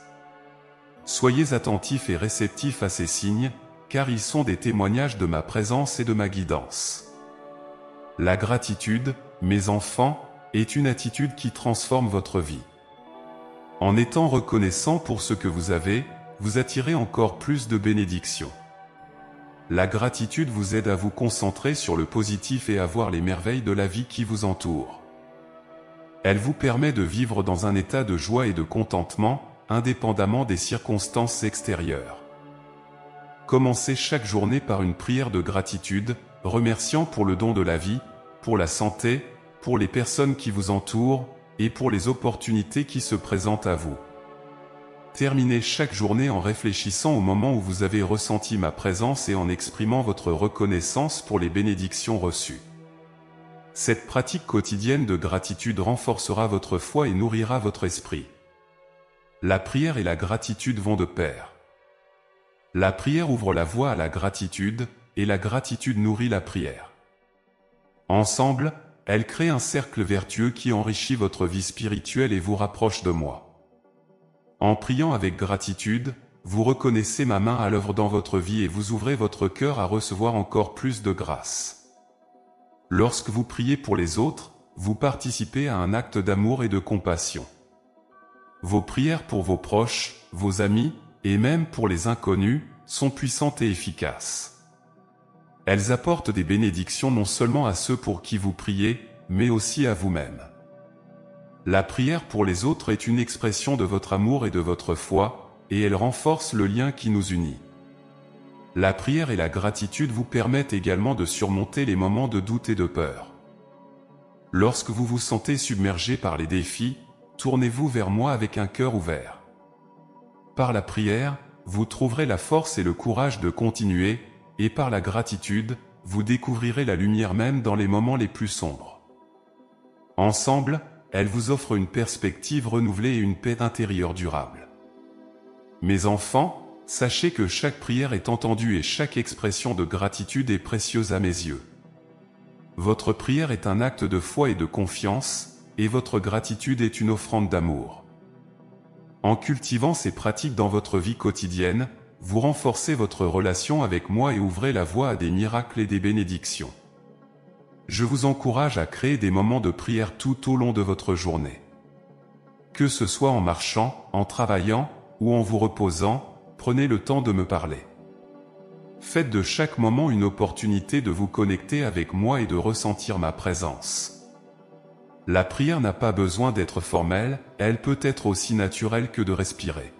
Soyez attentifs et réceptifs à ces signes, car ils sont des témoignages de ma présence et de ma guidance. La gratitude, mes enfants, est une attitude qui transforme votre vie. En étant reconnaissant pour ce que vous avez, vous attirez encore plus de bénédictions. La gratitude vous aide à vous concentrer sur le positif et à voir les merveilles de la vie qui vous entoure. Elle vous permet de vivre dans un état de joie et de contentement, indépendamment des circonstances extérieures. Commencez chaque journée par une prière de gratitude, remerciant pour le don de la vie, pour la santé, pour les personnes qui vous entourent, et pour les opportunités qui se présentent à vous. Terminez chaque journée en réfléchissant au moment où vous avez ressenti ma présence et en exprimant votre reconnaissance pour les bénédictions reçues. Cette pratique quotidienne de gratitude renforcera votre foi et nourrira votre esprit. La prière et la gratitude vont de pair. La prière ouvre la voie à la gratitude, et la gratitude nourrit la prière. Ensemble, elles créent un cercle vertueux qui enrichit votre vie spirituelle et vous rapproche de moi. En priant avec gratitude, vous reconnaissez ma main à l'œuvre dans votre vie et vous ouvrez votre cœur à recevoir encore plus de grâce. Lorsque vous priez pour les autres, vous participez à un acte d'amour et de compassion. Vos prières pour vos proches, vos amis, et même pour les inconnus, sont puissantes et efficaces. Elles apportent des bénédictions non seulement à ceux pour qui vous priez, mais aussi à vous-même. La prière pour les autres est une expression de votre amour et de votre foi, et elle renforce le lien qui nous unit. La prière et la gratitude vous permettent également de surmonter les moments de doute et de peur. Lorsque vous vous sentez submergé par les défis, tournez-vous vers moi avec un cœur ouvert. Par la prière, vous trouverez la force et le courage de continuer, et par la gratitude, vous découvrirez la lumière même dans les moments les plus sombres. Ensemble, elle vous offre une perspective renouvelée et une paix intérieure durable. Mes enfants, sachez que chaque prière est entendue et chaque expression de gratitude est précieuse à mes yeux. Votre prière est un acte de foi et de confiance, et votre gratitude est une offrande d'amour. En cultivant ces pratiques dans votre vie quotidienne, vous renforcez votre relation avec moi et ouvrez la voie à des miracles et des bénédictions. Je vous encourage à créer des moments de prière tout au long de votre journée. Que ce soit en marchant, en travaillant, ou en vous reposant, prenez le temps de me parler. Faites de chaque moment une opportunité de vous connecter avec moi et de ressentir ma présence. La prière n'a pas besoin d'être formelle, elle peut être aussi naturelle que de respirer.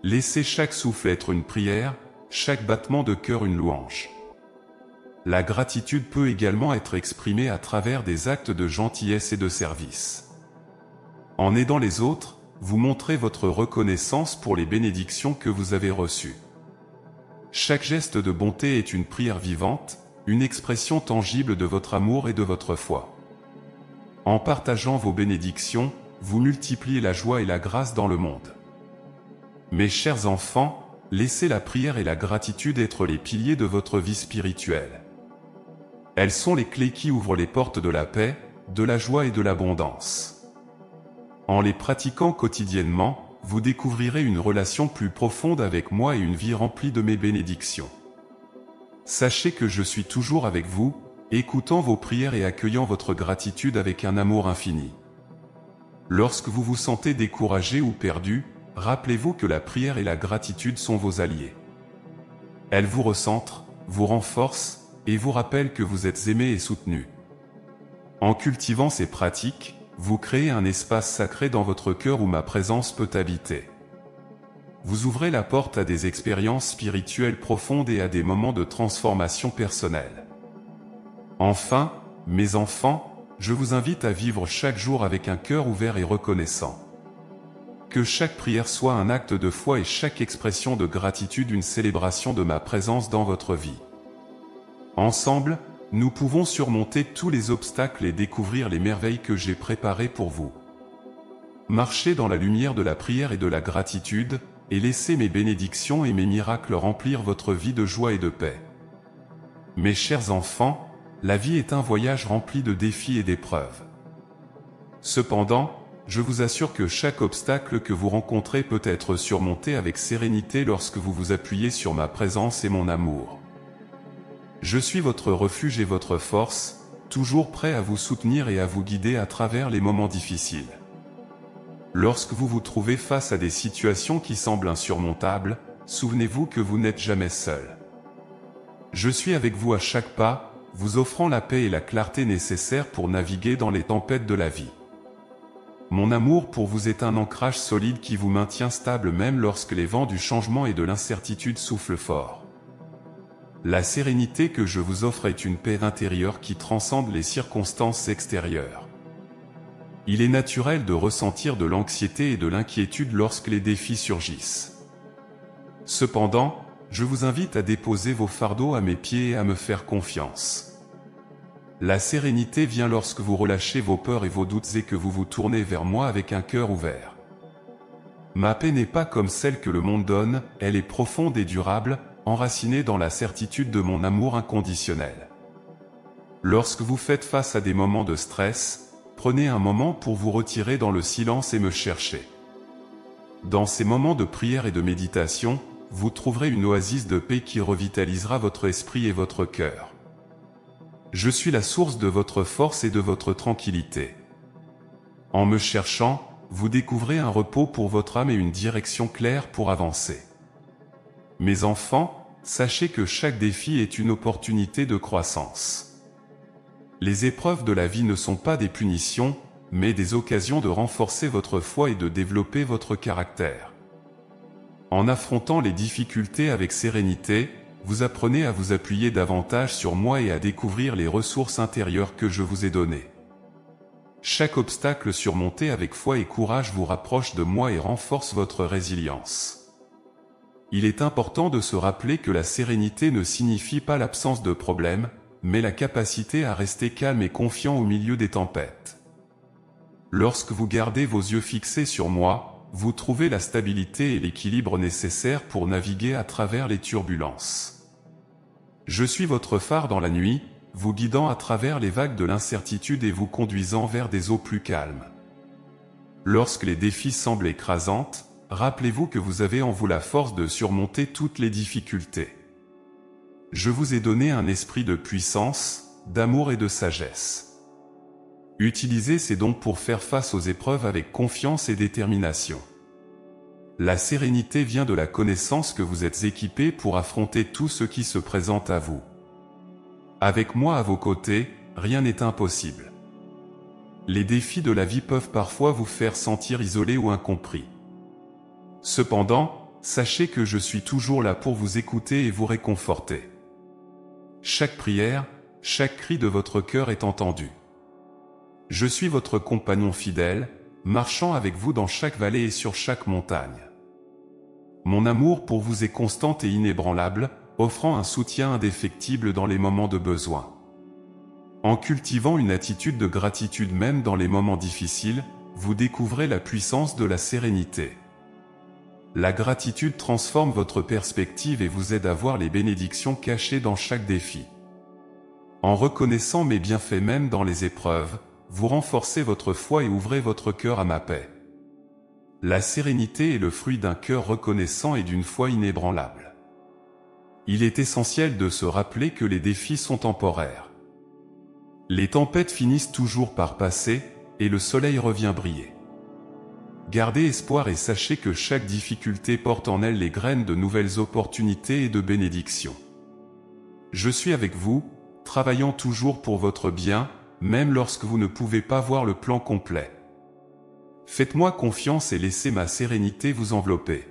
Laissez chaque souffle être une prière, chaque battement de cœur une louange. La gratitude peut également être exprimée à travers des actes de gentillesse et de service. En aidant les autres, vous montrez votre reconnaissance pour les bénédictions que vous avez reçues. Chaque geste de bonté est une prière vivante, une expression tangible de votre amour et de votre foi. En partageant vos bénédictions, vous multipliez la joie et la grâce dans le monde. Mes chers enfants, laissez la prière et la gratitude être les piliers de votre vie spirituelle. Elles sont les clés qui ouvrent les portes de la paix, de la joie et de l'abondance. En les pratiquant quotidiennement, vous découvrirez une relation plus profonde avec moi et une vie remplie de mes bénédictions. Sachez que je suis toujours avec vous, écoutant vos prières et accueillant votre gratitude avec un amour infini. Lorsque vous vous sentez découragé ou perdu, rappelez-vous que la prière et la gratitude sont vos alliés. Elles vous recentrent, vous renforcent, et vous rappellent que vous êtes aimé et soutenu. En cultivant ces pratiques, vous créez un espace sacré dans votre cœur où ma présence peut habiter. Vous ouvrez la porte à des expériences spirituelles profondes et à des moments de transformation personnelle. Enfin, mes enfants, je vous invite à vivre chaque jour avec un cœur ouvert et reconnaissant. Que chaque prière soit un acte de foi et chaque expression de gratitude une célébration de ma présence dans votre vie. Ensemble, nous pouvons surmonter tous les obstacles et découvrir les merveilles que j'ai préparées pour vous. Marchez dans la lumière de la prière et de la gratitude, et laissez mes bénédictions et mes miracles remplir votre vie de joie et de paix. Mes chers enfants, la vie est un voyage rempli de défis et d'épreuves. Cependant, je vous assure que chaque obstacle que vous rencontrez peut être surmonté avec sérénité lorsque vous vous appuyez sur ma présence et mon amour. Je suis votre refuge et votre force, toujours prêt à vous soutenir et à vous guider à travers les moments difficiles. Lorsque vous vous trouvez face à des situations qui semblent insurmontables, souvenez-vous que vous n'êtes jamais seul. Je suis avec vous à chaque pas, vous offrant la paix et la clarté nécessaires pour naviguer dans les tempêtes de la vie. Mon amour pour vous est un ancrage solide qui vous maintient stable même lorsque les vents du changement et de l'incertitude soufflent fort. La sérénité que je vous offre est une paix intérieure qui transcende les circonstances extérieures. Il est naturel de ressentir de l'anxiété et de l'inquiétude lorsque les défis surgissent. Cependant, je vous invite à déposer vos fardeaux à mes pieds et à me faire confiance. La sérénité vient lorsque vous relâchez vos peurs et vos doutes et que vous vous tournez vers moi avec un cœur ouvert. Ma paix n'est pas comme celle que le monde donne, elle est profonde et durable, enracinée dans la certitude de mon amour inconditionnel. Lorsque vous faites face à des moments de stress, prenez un moment pour vous retirer dans le silence et me chercher. Dans ces moments de prière et de méditation, vous trouverez une oasis de paix qui revitalisera votre esprit et votre cœur. Je suis la source de votre force et de votre tranquillité. En me cherchant, vous découvrez un repos pour votre âme et une direction claire pour avancer. Mes enfants, sachez que chaque défi est une opportunité de croissance. Les épreuves de la vie ne sont pas des punitions, mais des occasions de renforcer votre foi et de développer votre caractère. En affrontant les difficultés avec sérénité, vous apprenez à vous appuyer davantage sur moi et à découvrir les ressources intérieures que je vous ai données. Chaque obstacle surmonté avec foi et courage vous rapproche de moi et renforce votre résilience. Il est important de se rappeler que la sérénité ne signifie pas l'absence de problèmes, mais la capacité à rester calme et confiant au milieu des tempêtes. Lorsque vous gardez vos yeux fixés sur moi, vous trouvez la stabilité et l'équilibre nécessaires pour naviguer à travers les turbulences. Je suis votre phare dans la nuit, vous guidant à travers les vagues de l'incertitude et vous conduisant vers des eaux plus calmes. Lorsque les défis semblent écrasants, rappelez-vous que vous avez en vous la force de surmonter toutes les difficultés. Je vous ai donné un esprit de puissance, d'amour et de sagesse. Utilisez ces dons pour faire face aux épreuves avec confiance et détermination. La sérénité vient de la connaissance que vous êtes équipés pour affronter tout ce qui se présente à vous. Avec moi à vos côtés, rien n'est impossible. Les défis de la vie peuvent parfois vous faire sentir isolé ou incompris. Cependant, sachez que je suis toujours là pour vous écouter et vous réconforter. Chaque prière, chaque cri de votre cœur est entendu. Je suis votre compagnon fidèle, marchant avec vous dans chaque vallée et sur chaque montagne. Mon amour pour vous est constant et inébranlable, offrant un soutien indéfectible dans les moments de besoin. En cultivant une attitude de gratitude même dans les moments difficiles, vous découvrez la puissance de la sérénité. La gratitude transforme votre perspective et vous aide à voir les bénédictions cachées dans chaque défi. En reconnaissant mes bienfaits même dans les épreuves, vous renforcez votre foi et ouvrez votre cœur à ma paix. La sérénité est le fruit d'un cœur reconnaissant et d'une foi inébranlable. Il est essentiel de se rappeler que les défis sont temporaires. Les tempêtes finissent toujours par passer, et le soleil revient briller. Gardez espoir et sachez que chaque difficulté porte en elle les graines de nouvelles opportunités et de bénédictions. Je suis avec vous, travaillant toujours pour votre bien, même lorsque vous ne pouvez pas voir le plan complet. Faites-moi confiance et laissez ma sérénité vous envelopper.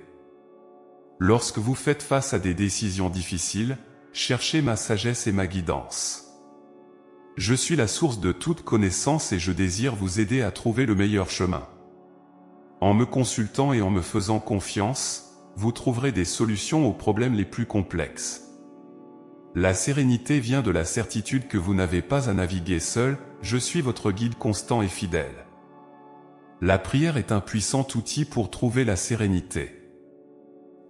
Lorsque vous faites face à des décisions difficiles, cherchez ma sagesse et ma guidance. Je suis la source de toute connaissance et je désire vous aider à trouver le meilleur chemin. En me consultant et en me faisant confiance, vous trouverez des solutions aux problèmes les plus complexes. La sérénité vient de la certitude que vous n'avez pas à naviguer seul, je suis votre guide constant et fidèle. La prière est un puissant outil pour trouver la sérénité.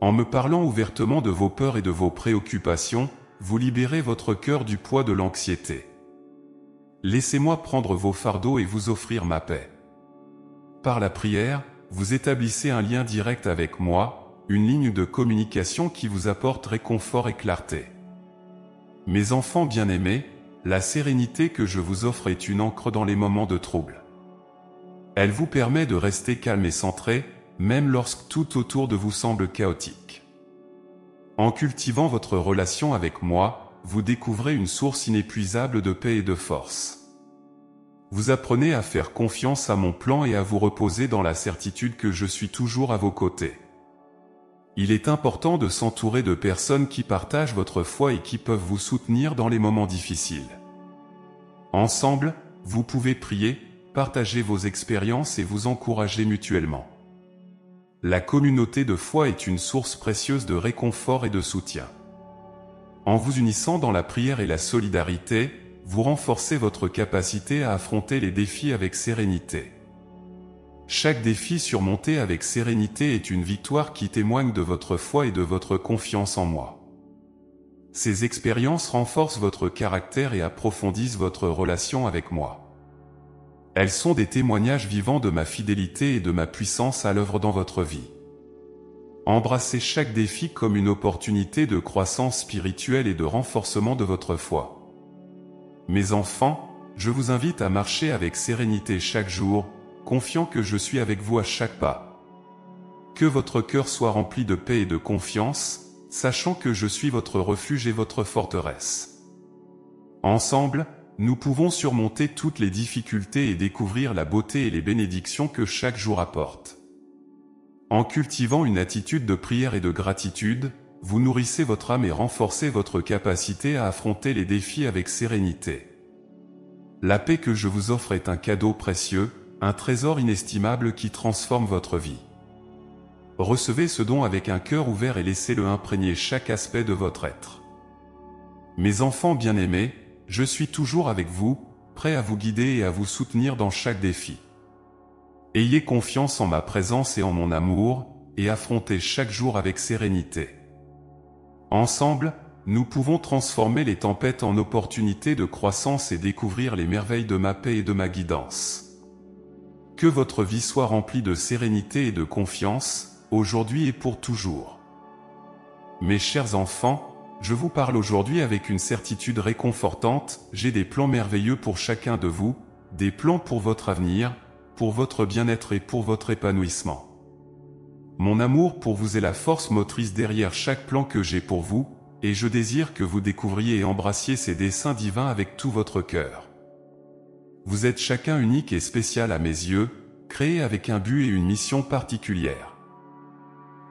En me parlant ouvertement de vos peurs et de vos préoccupations, vous libérez votre cœur du poids de l'anxiété. Laissez-moi prendre vos fardeaux et vous offrir ma paix. Par la prière, vous établissez un lien direct avec moi, une ligne de communication qui vous apporte réconfort et clarté. Mes enfants bien-aimés, la sérénité que je vous offre est une ancre dans les moments de trouble. Elle vous permet de rester calme et centré, même lorsque tout autour de vous semble chaotique. En cultivant votre relation avec moi, vous découvrez une source inépuisable de paix et de force. Vous apprenez à faire confiance à mon plan et à vous reposer dans la certitude que je suis toujours à vos côtés. Il est important de s'entourer de personnes qui partagent votre foi et qui peuvent vous soutenir dans les moments difficiles. Ensemble, vous pouvez prier, partagez vos expériences et vous encouragez mutuellement. La communauté de foi est une source précieuse de réconfort et de soutien. En vous unissant dans la prière et la solidarité, vous renforcez votre capacité à affronter les défis avec sérénité. Chaque défi surmonté avec sérénité est une victoire qui témoigne de votre foi et de votre confiance en moi. Ces expériences renforcent votre caractère et approfondissent votre relation avec moi. Elles sont des témoignages vivants de ma fidélité et de ma puissance à l'œuvre dans votre vie. Embrassez chaque défi comme une opportunité de croissance spirituelle et de renforcement de votre foi. Mes enfants, je vous invite à marcher avec sérénité chaque jour, confiant que je suis avec vous à chaque pas. Que votre cœur soit rempli de paix et de confiance, sachant que je suis votre refuge et votre forteresse. Ensemble, nous pouvons surmonter toutes les difficultés et découvrir la beauté et les bénédictions que chaque jour apporte. En cultivant une attitude de prière et de gratitude, vous nourrissez votre âme et renforcez votre capacité à affronter les défis avec sérénité. La paix que je vous offre est un cadeau précieux, un trésor inestimable qui transforme votre vie. Recevez ce don avec un cœur ouvert et laissez-le imprégner chaque aspect de votre être. Mes enfants bien-aimés, je suis toujours avec vous, prêt à vous guider et à vous soutenir dans chaque défi. Ayez confiance en ma présence et en mon amour, et affrontez chaque jour avec sérénité. Ensemble, nous pouvons transformer les tempêtes en opportunités de croissance et découvrir les merveilles de ma paix et de ma guidance. Que votre vie soit remplie de sérénité et de confiance, aujourd'hui et pour toujours. Mes chers enfants, je vous parle aujourd'hui avec une certitude réconfortante, j'ai des plans merveilleux pour chacun de vous, des plans pour votre avenir, pour votre bien-être et pour votre épanouissement. Mon amour pour vous est la force motrice derrière chaque plan que j'ai pour vous, et je désire que vous découvriez et embrassiez ces desseins divins avec tout votre cœur. Vous êtes chacun unique et spécial à mes yeux, créé avec un but et une mission particulière.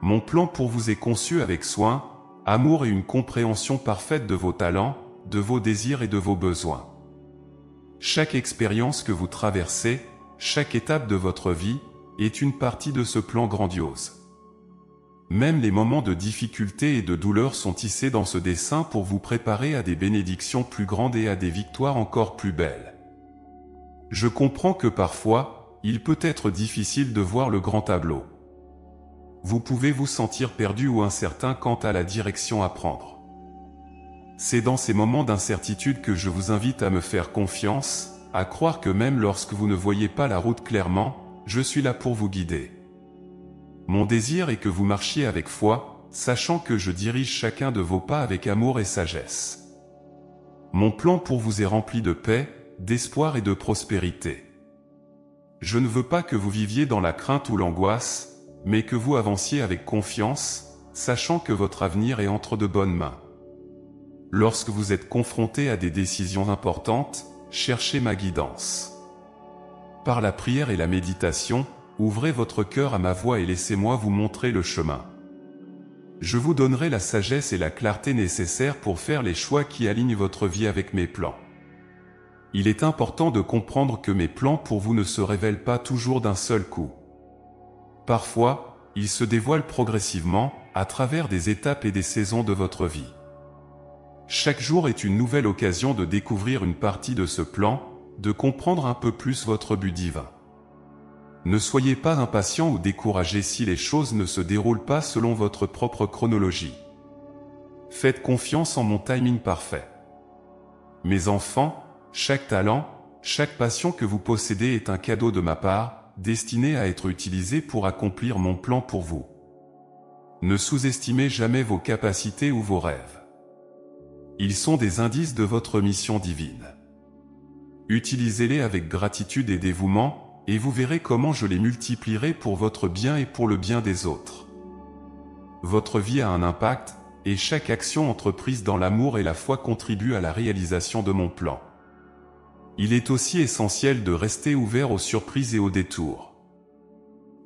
Mon plan pour vous est conçu avec soin, amour et une compréhension parfaite de vos talents, de vos désirs et de vos besoins. Chaque expérience que vous traversez, chaque étape de votre vie, est une partie de ce plan grandiose. Même les moments de difficulté et de douleur sont tissés dans ce dessein pour vous préparer à des bénédictions plus grandes et à des victoires encore plus belles. Je comprends que parfois, il peut être difficile de voir le grand tableau. Vous pouvez vous sentir perdu ou incertain quant à la direction à prendre. C'est dans ces moments d'incertitude que je vous invite à me faire confiance, à croire que même lorsque vous ne voyez pas la route clairement, je suis là pour vous guider. Mon désir est que vous marchiez avec foi, sachant que je dirige chacun de vos pas avec amour et sagesse. Mon plan pour vous est rempli de paix, d'espoir et de prospérité. Je ne veux pas que vous viviez dans la crainte ou l'angoisse, mais que vous avanciez avec confiance, sachant que votre avenir est entre de bonnes mains. Lorsque vous êtes confronté à des décisions importantes, cherchez ma guidance. Par la prière et la méditation, ouvrez votre cœur à ma voix et laissez-moi vous montrer le chemin. Je vous donnerai la sagesse et la clarté nécessaires pour faire les choix qui alignent votre vie avec mes plans. Il est important de comprendre que mes plans pour vous ne se révèlent pas toujours d'un seul coup. Parfois, ils se dévoilent progressivement, à travers des étapes et des saisons de votre vie. Chaque jour est une nouvelle occasion de découvrir une partie de ce plan, de comprendre un peu plus votre but divin. Ne soyez pas impatient ou découragé si les choses ne se déroulent pas selon votre propre chronologie. Faites confiance en mon timing parfait. Mes enfants, chaque talent, chaque passion que vous possédez est un cadeau de ma part, destiné à être utilisé pour accomplir mon plan pour vous. Ne sous-estimez jamais vos capacités ou vos rêves. Ils sont des indices de votre mission divine. Utilisez-les avec gratitude et dévouement, et vous verrez comment je les multiplierai pour votre bien et pour le bien des autres. Votre vie a un impact, et chaque action entreprise dans l'amour et la foi contribue à la réalisation de mon plan. Il est aussi essentiel de rester ouvert aux surprises et aux détours.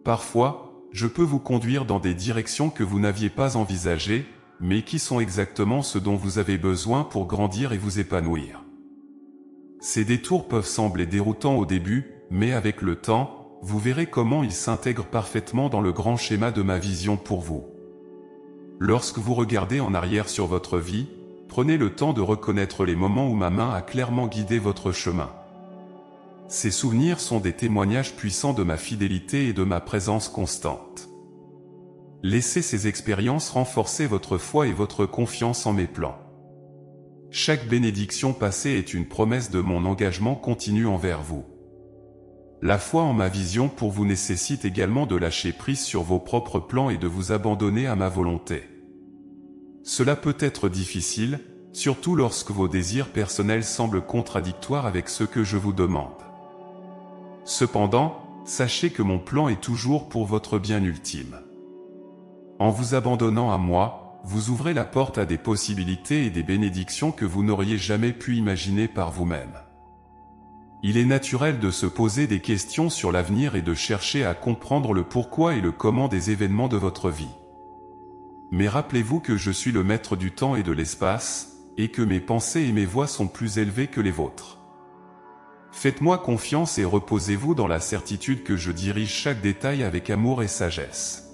Parfois, je peux vous conduire dans des directions que vous n'aviez pas envisagées, mais qui sont exactement ce dont vous avez besoin pour grandir et vous épanouir. Ces détours peuvent sembler déroutants au début, mais avec le temps, vous verrez comment il s'intègre parfaitement dans le grand schéma de ma vision pour vous. Lorsque vous regardez en arrière sur votre vie, prenez le temps de reconnaître les moments où ma main a clairement guidé votre chemin. Ces souvenirs sont des témoignages puissants de ma fidélité et de ma présence constante. Laissez ces expériences renforcer votre foi et votre confiance en mes plans. Chaque bénédiction passée est une promesse de mon engagement continu envers vous. La foi en ma vision pour vous nécessite également de lâcher prise sur vos propres plans et de vous abandonner à ma volonté. Cela peut être difficile, surtout lorsque vos désirs personnels semblent contradictoires avec ce que je vous demande. Cependant, sachez que mon plan est toujours pour votre bien ultime. En vous abandonnant à moi, vous ouvrez la porte à des possibilités et des bénédictions que vous n'auriez jamais pu imaginer par vous-même. Il est naturel de se poser des questions sur l'avenir et de chercher à comprendre le pourquoi et le comment des événements de votre vie. Mais rappelez-vous que je suis le maître du temps et de l'espace, et que mes pensées et mes voix sont plus élevées que les vôtres. Faites-moi confiance et reposez-vous dans la certitude que je dirige chaque détail avec amour et sagesse.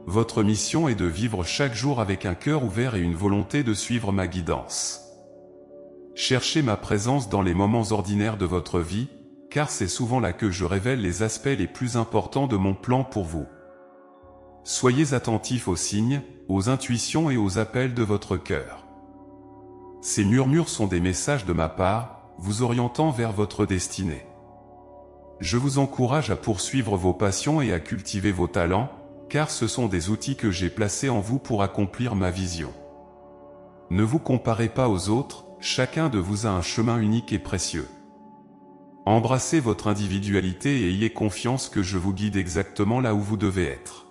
Votre mission est de vivre chaque jour avec un cœur ouvert et une volonté de suivre ma guidance. Cherchez ma présence dans les moments ordinaires de votre vie, car c'est souvent là que je révèle les aspects les plus importants de mon plan pour vous. Soyez attentifs aux signes, aux intuitions et aux appels de votre cœur. Ces murmures sont des messages de ma part, vous orientant vers votre destinée. Je vous encourage à poursuivre vos passions et à cultiver vos talents, car ce sont des outils que j'ai placés en vous pour accomplir ma vision. Ne vous comparez pas aux autres, chacun de vous a un chemin unique et précieux. Embrassez votre individualité et ayez confiance que je vous guide exactement là où vous devez être.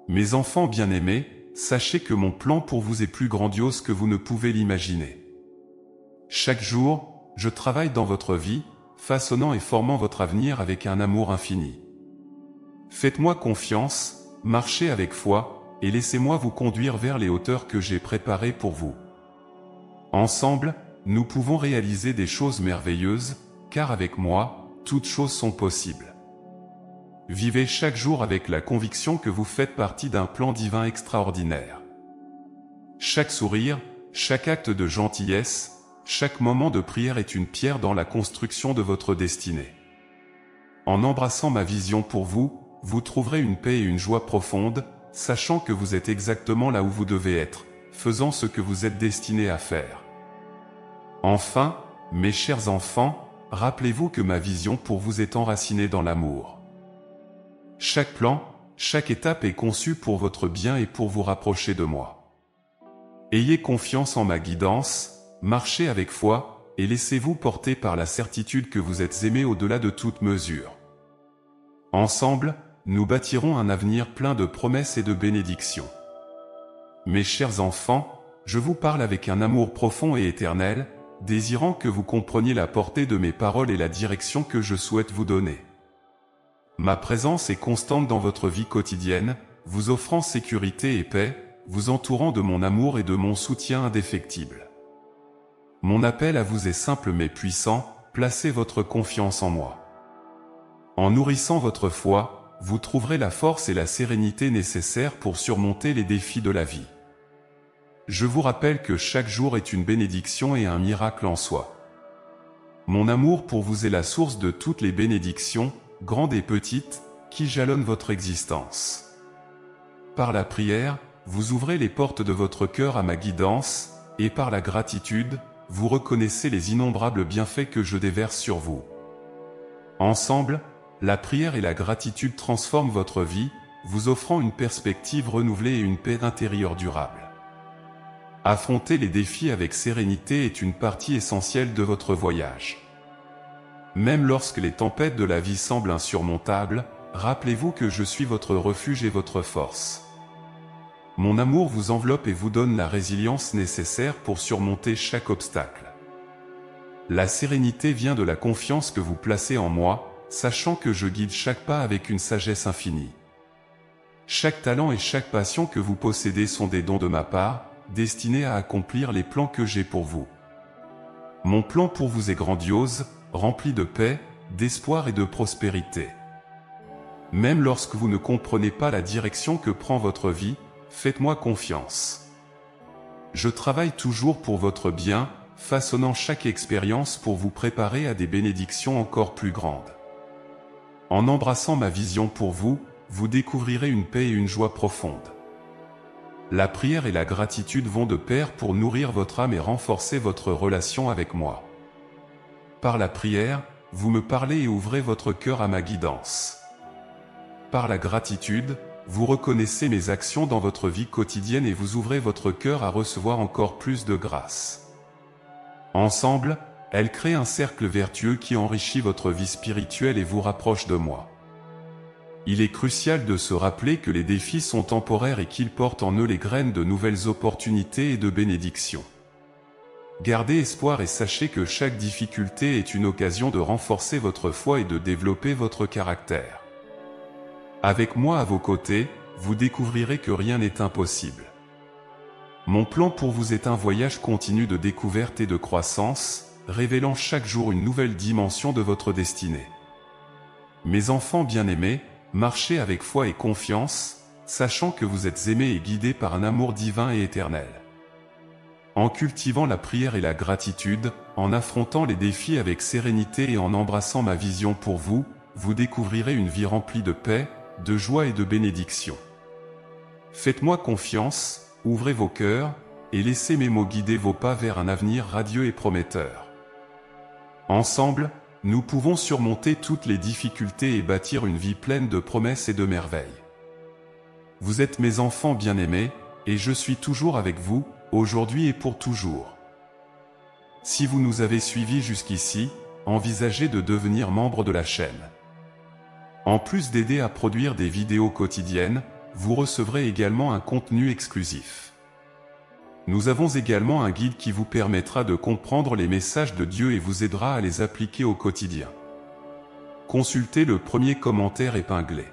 Mes enfants bien-aimés, sachez que mon plan pour vous est plus grandiose que vous ne pouvez l'imaginer. Chaque jour, je travaille dans votre vie, façonnant et formant votre avenir avec un amour infini. Faites-moi confiance, marchez avec foi, et laissez-moi vous conduire vers les hauteurs que j'ai préparées pour vous. Ensemble, nous pouvons réaliser des choses merveilleuses, car avec moi, toutes choses sont possibles. Vivez chaque jour avec la conviction que vous faites partie d'un plan divin extraordinaire. Chaque sourire, chaque acte de gentillesse, chaque moment de prière est une pierre dans la construction de votre destinée. En embrassant ma vision pour vous, vous trouverez une paix et une joie profonde, sachant que vous êtes exactement là où vous devez être, faisant ce que vous êtes destiné à faire. Enfin, mes chers enfants, rappelez-vous que ma vision pour vous est enracinée dans l'amour. Chaque plan, chaque étape est conçue pour votre bien et pour vous rapprocher de moi. Ayez confiance en ma guidance, marchez avec foi, et laissez-vous porter par la certitude que vous êtes aimés au-delà de toute mesure. Ensemble, nous bâtirons un avenir plein de promesses et de bénédictions. Mes chers enfants, je vous parle avec un amour profond et éternel, désirant que vous compreniez la portée de mes paroles et la direction que je souhaite vous donner. Ma présence est constante dans votre vie quotidienne, vous offrant sécurité et paix, vous entourant de mon amour et de mon soutien indéfectible. Mon appel à vous est simple mais puissant, placez votre confiance en moi. En nourrissant votre foi, vous trouverez la force et la sérénité nécessaires pour surmonter les défis de la vie. Je vous rappelle que chaque jour est une bénédiction et un miracle en soi. Mon amour pour vous est la source de toutes les bénédictions, grandes et petites, qui jalonnent votre existence. Par la prière, vous ouvrez les portes de votre cœur à ma guidance, et par la gratitude, vous reconnaissez les innombrables bienfaits que je déverse sur vous. Ensemble, la prière et la gratitude transforment votre vie, vous offrant une perspective renouvelée et une paix intérieure durable. Affronter les défis avec sérénité est une partie essentielle de votre voyage. Même lorsque les tempêtes de la vie semblent insurmontables, rappelez-vous que je suis votre refuge et votre force. Mon amour vous enveloppe et vous donne la résilience nécessaire pour surmonter chaque obstacle. La sérénité vient de la confiance que vous placez en moi, sachant que je guide chaque pas avec une sagesse infinie. Chaque talent et chaque passion que vous possédez sont des dons de ma part, destinés à accomplir les plans que j'ai pour vous. Mon plan pour vous est grandiose, rempli de paix, d'espoir et de prospérité. Même lorsque vous ne comprenez pas la direction que prend votre vie, faites-moi confiance. Je travaille toujours pour votre bien, façonnant chaque expérience pour vous préparer à des bénédictions encore plus grandes. En embrassant ma vision pour vous, vous découvrirez une paix et une joie profonde. La prière et la gratitude vont de pair pour nourrir votre âme et renforcer votre relation avec moi. Par la prière, vous me parlez et ouvrez votre cœur à ma guidance. Par la gratitude, vous reconnaissez mes actions dans votre vie quotidienne et vous ouvrez votre cœur à recevoir encore plus de grâce. Ensemble, elles créent un cercle vertueux qui enrichit votre vie spirituelle et vous rapproche de moi. Il est crucial de se rappeler que les défis sont temporaires et qu'ils portent en eux les graines de nouvelles opportunités et de bénédictions. Gardez espoir et sachez que chaque difficulté est une occasion de renforcer votre foi et de développer votre caractère. Avec moi à vos côtés, vous découvrirez que rien n'est impossible. Mon plan pour vous est un voyage continu de découverte et de croissance, révélant chaque jour une nouvelle dimension de votre destinée. Mes enfants bien-aimés, marchez avec foi et confiance, sachant que vous êtes aimés et guidés par un amour divin et éternel. En cultivant la prière et la gratitude, en affrontant les défis avec sérénité et en embrassant ma vision pour vous, vous découvrirez une vie remplie de paix, de joie et de bénédiction. Faites-moi confiance, ouvrez vos cœurs, et laissez mes mots guider vos pas vers un avenir radieux et prometteur. Ensemble, nous pouvons surmonter toutes les difficultés et bâtir une vie pleine de promesses et de merveilles. Vous êtes mes enfants bien-aimés, et je suis toujours avec vous, aujourd'hui et pour toujours. Si vous nous avez suivis jusqu'ici, envisagez de devenir membre de la chaîne. En plus d'aider à produire des vidéos quotidiennes, vous recevrez également un contenu exclusif. Nous avons également un guide qui vous permettra de comprendre les messages de Dieu et vous aidera à les appliquer au quotidien. Consultez le premier commentaire épinglé.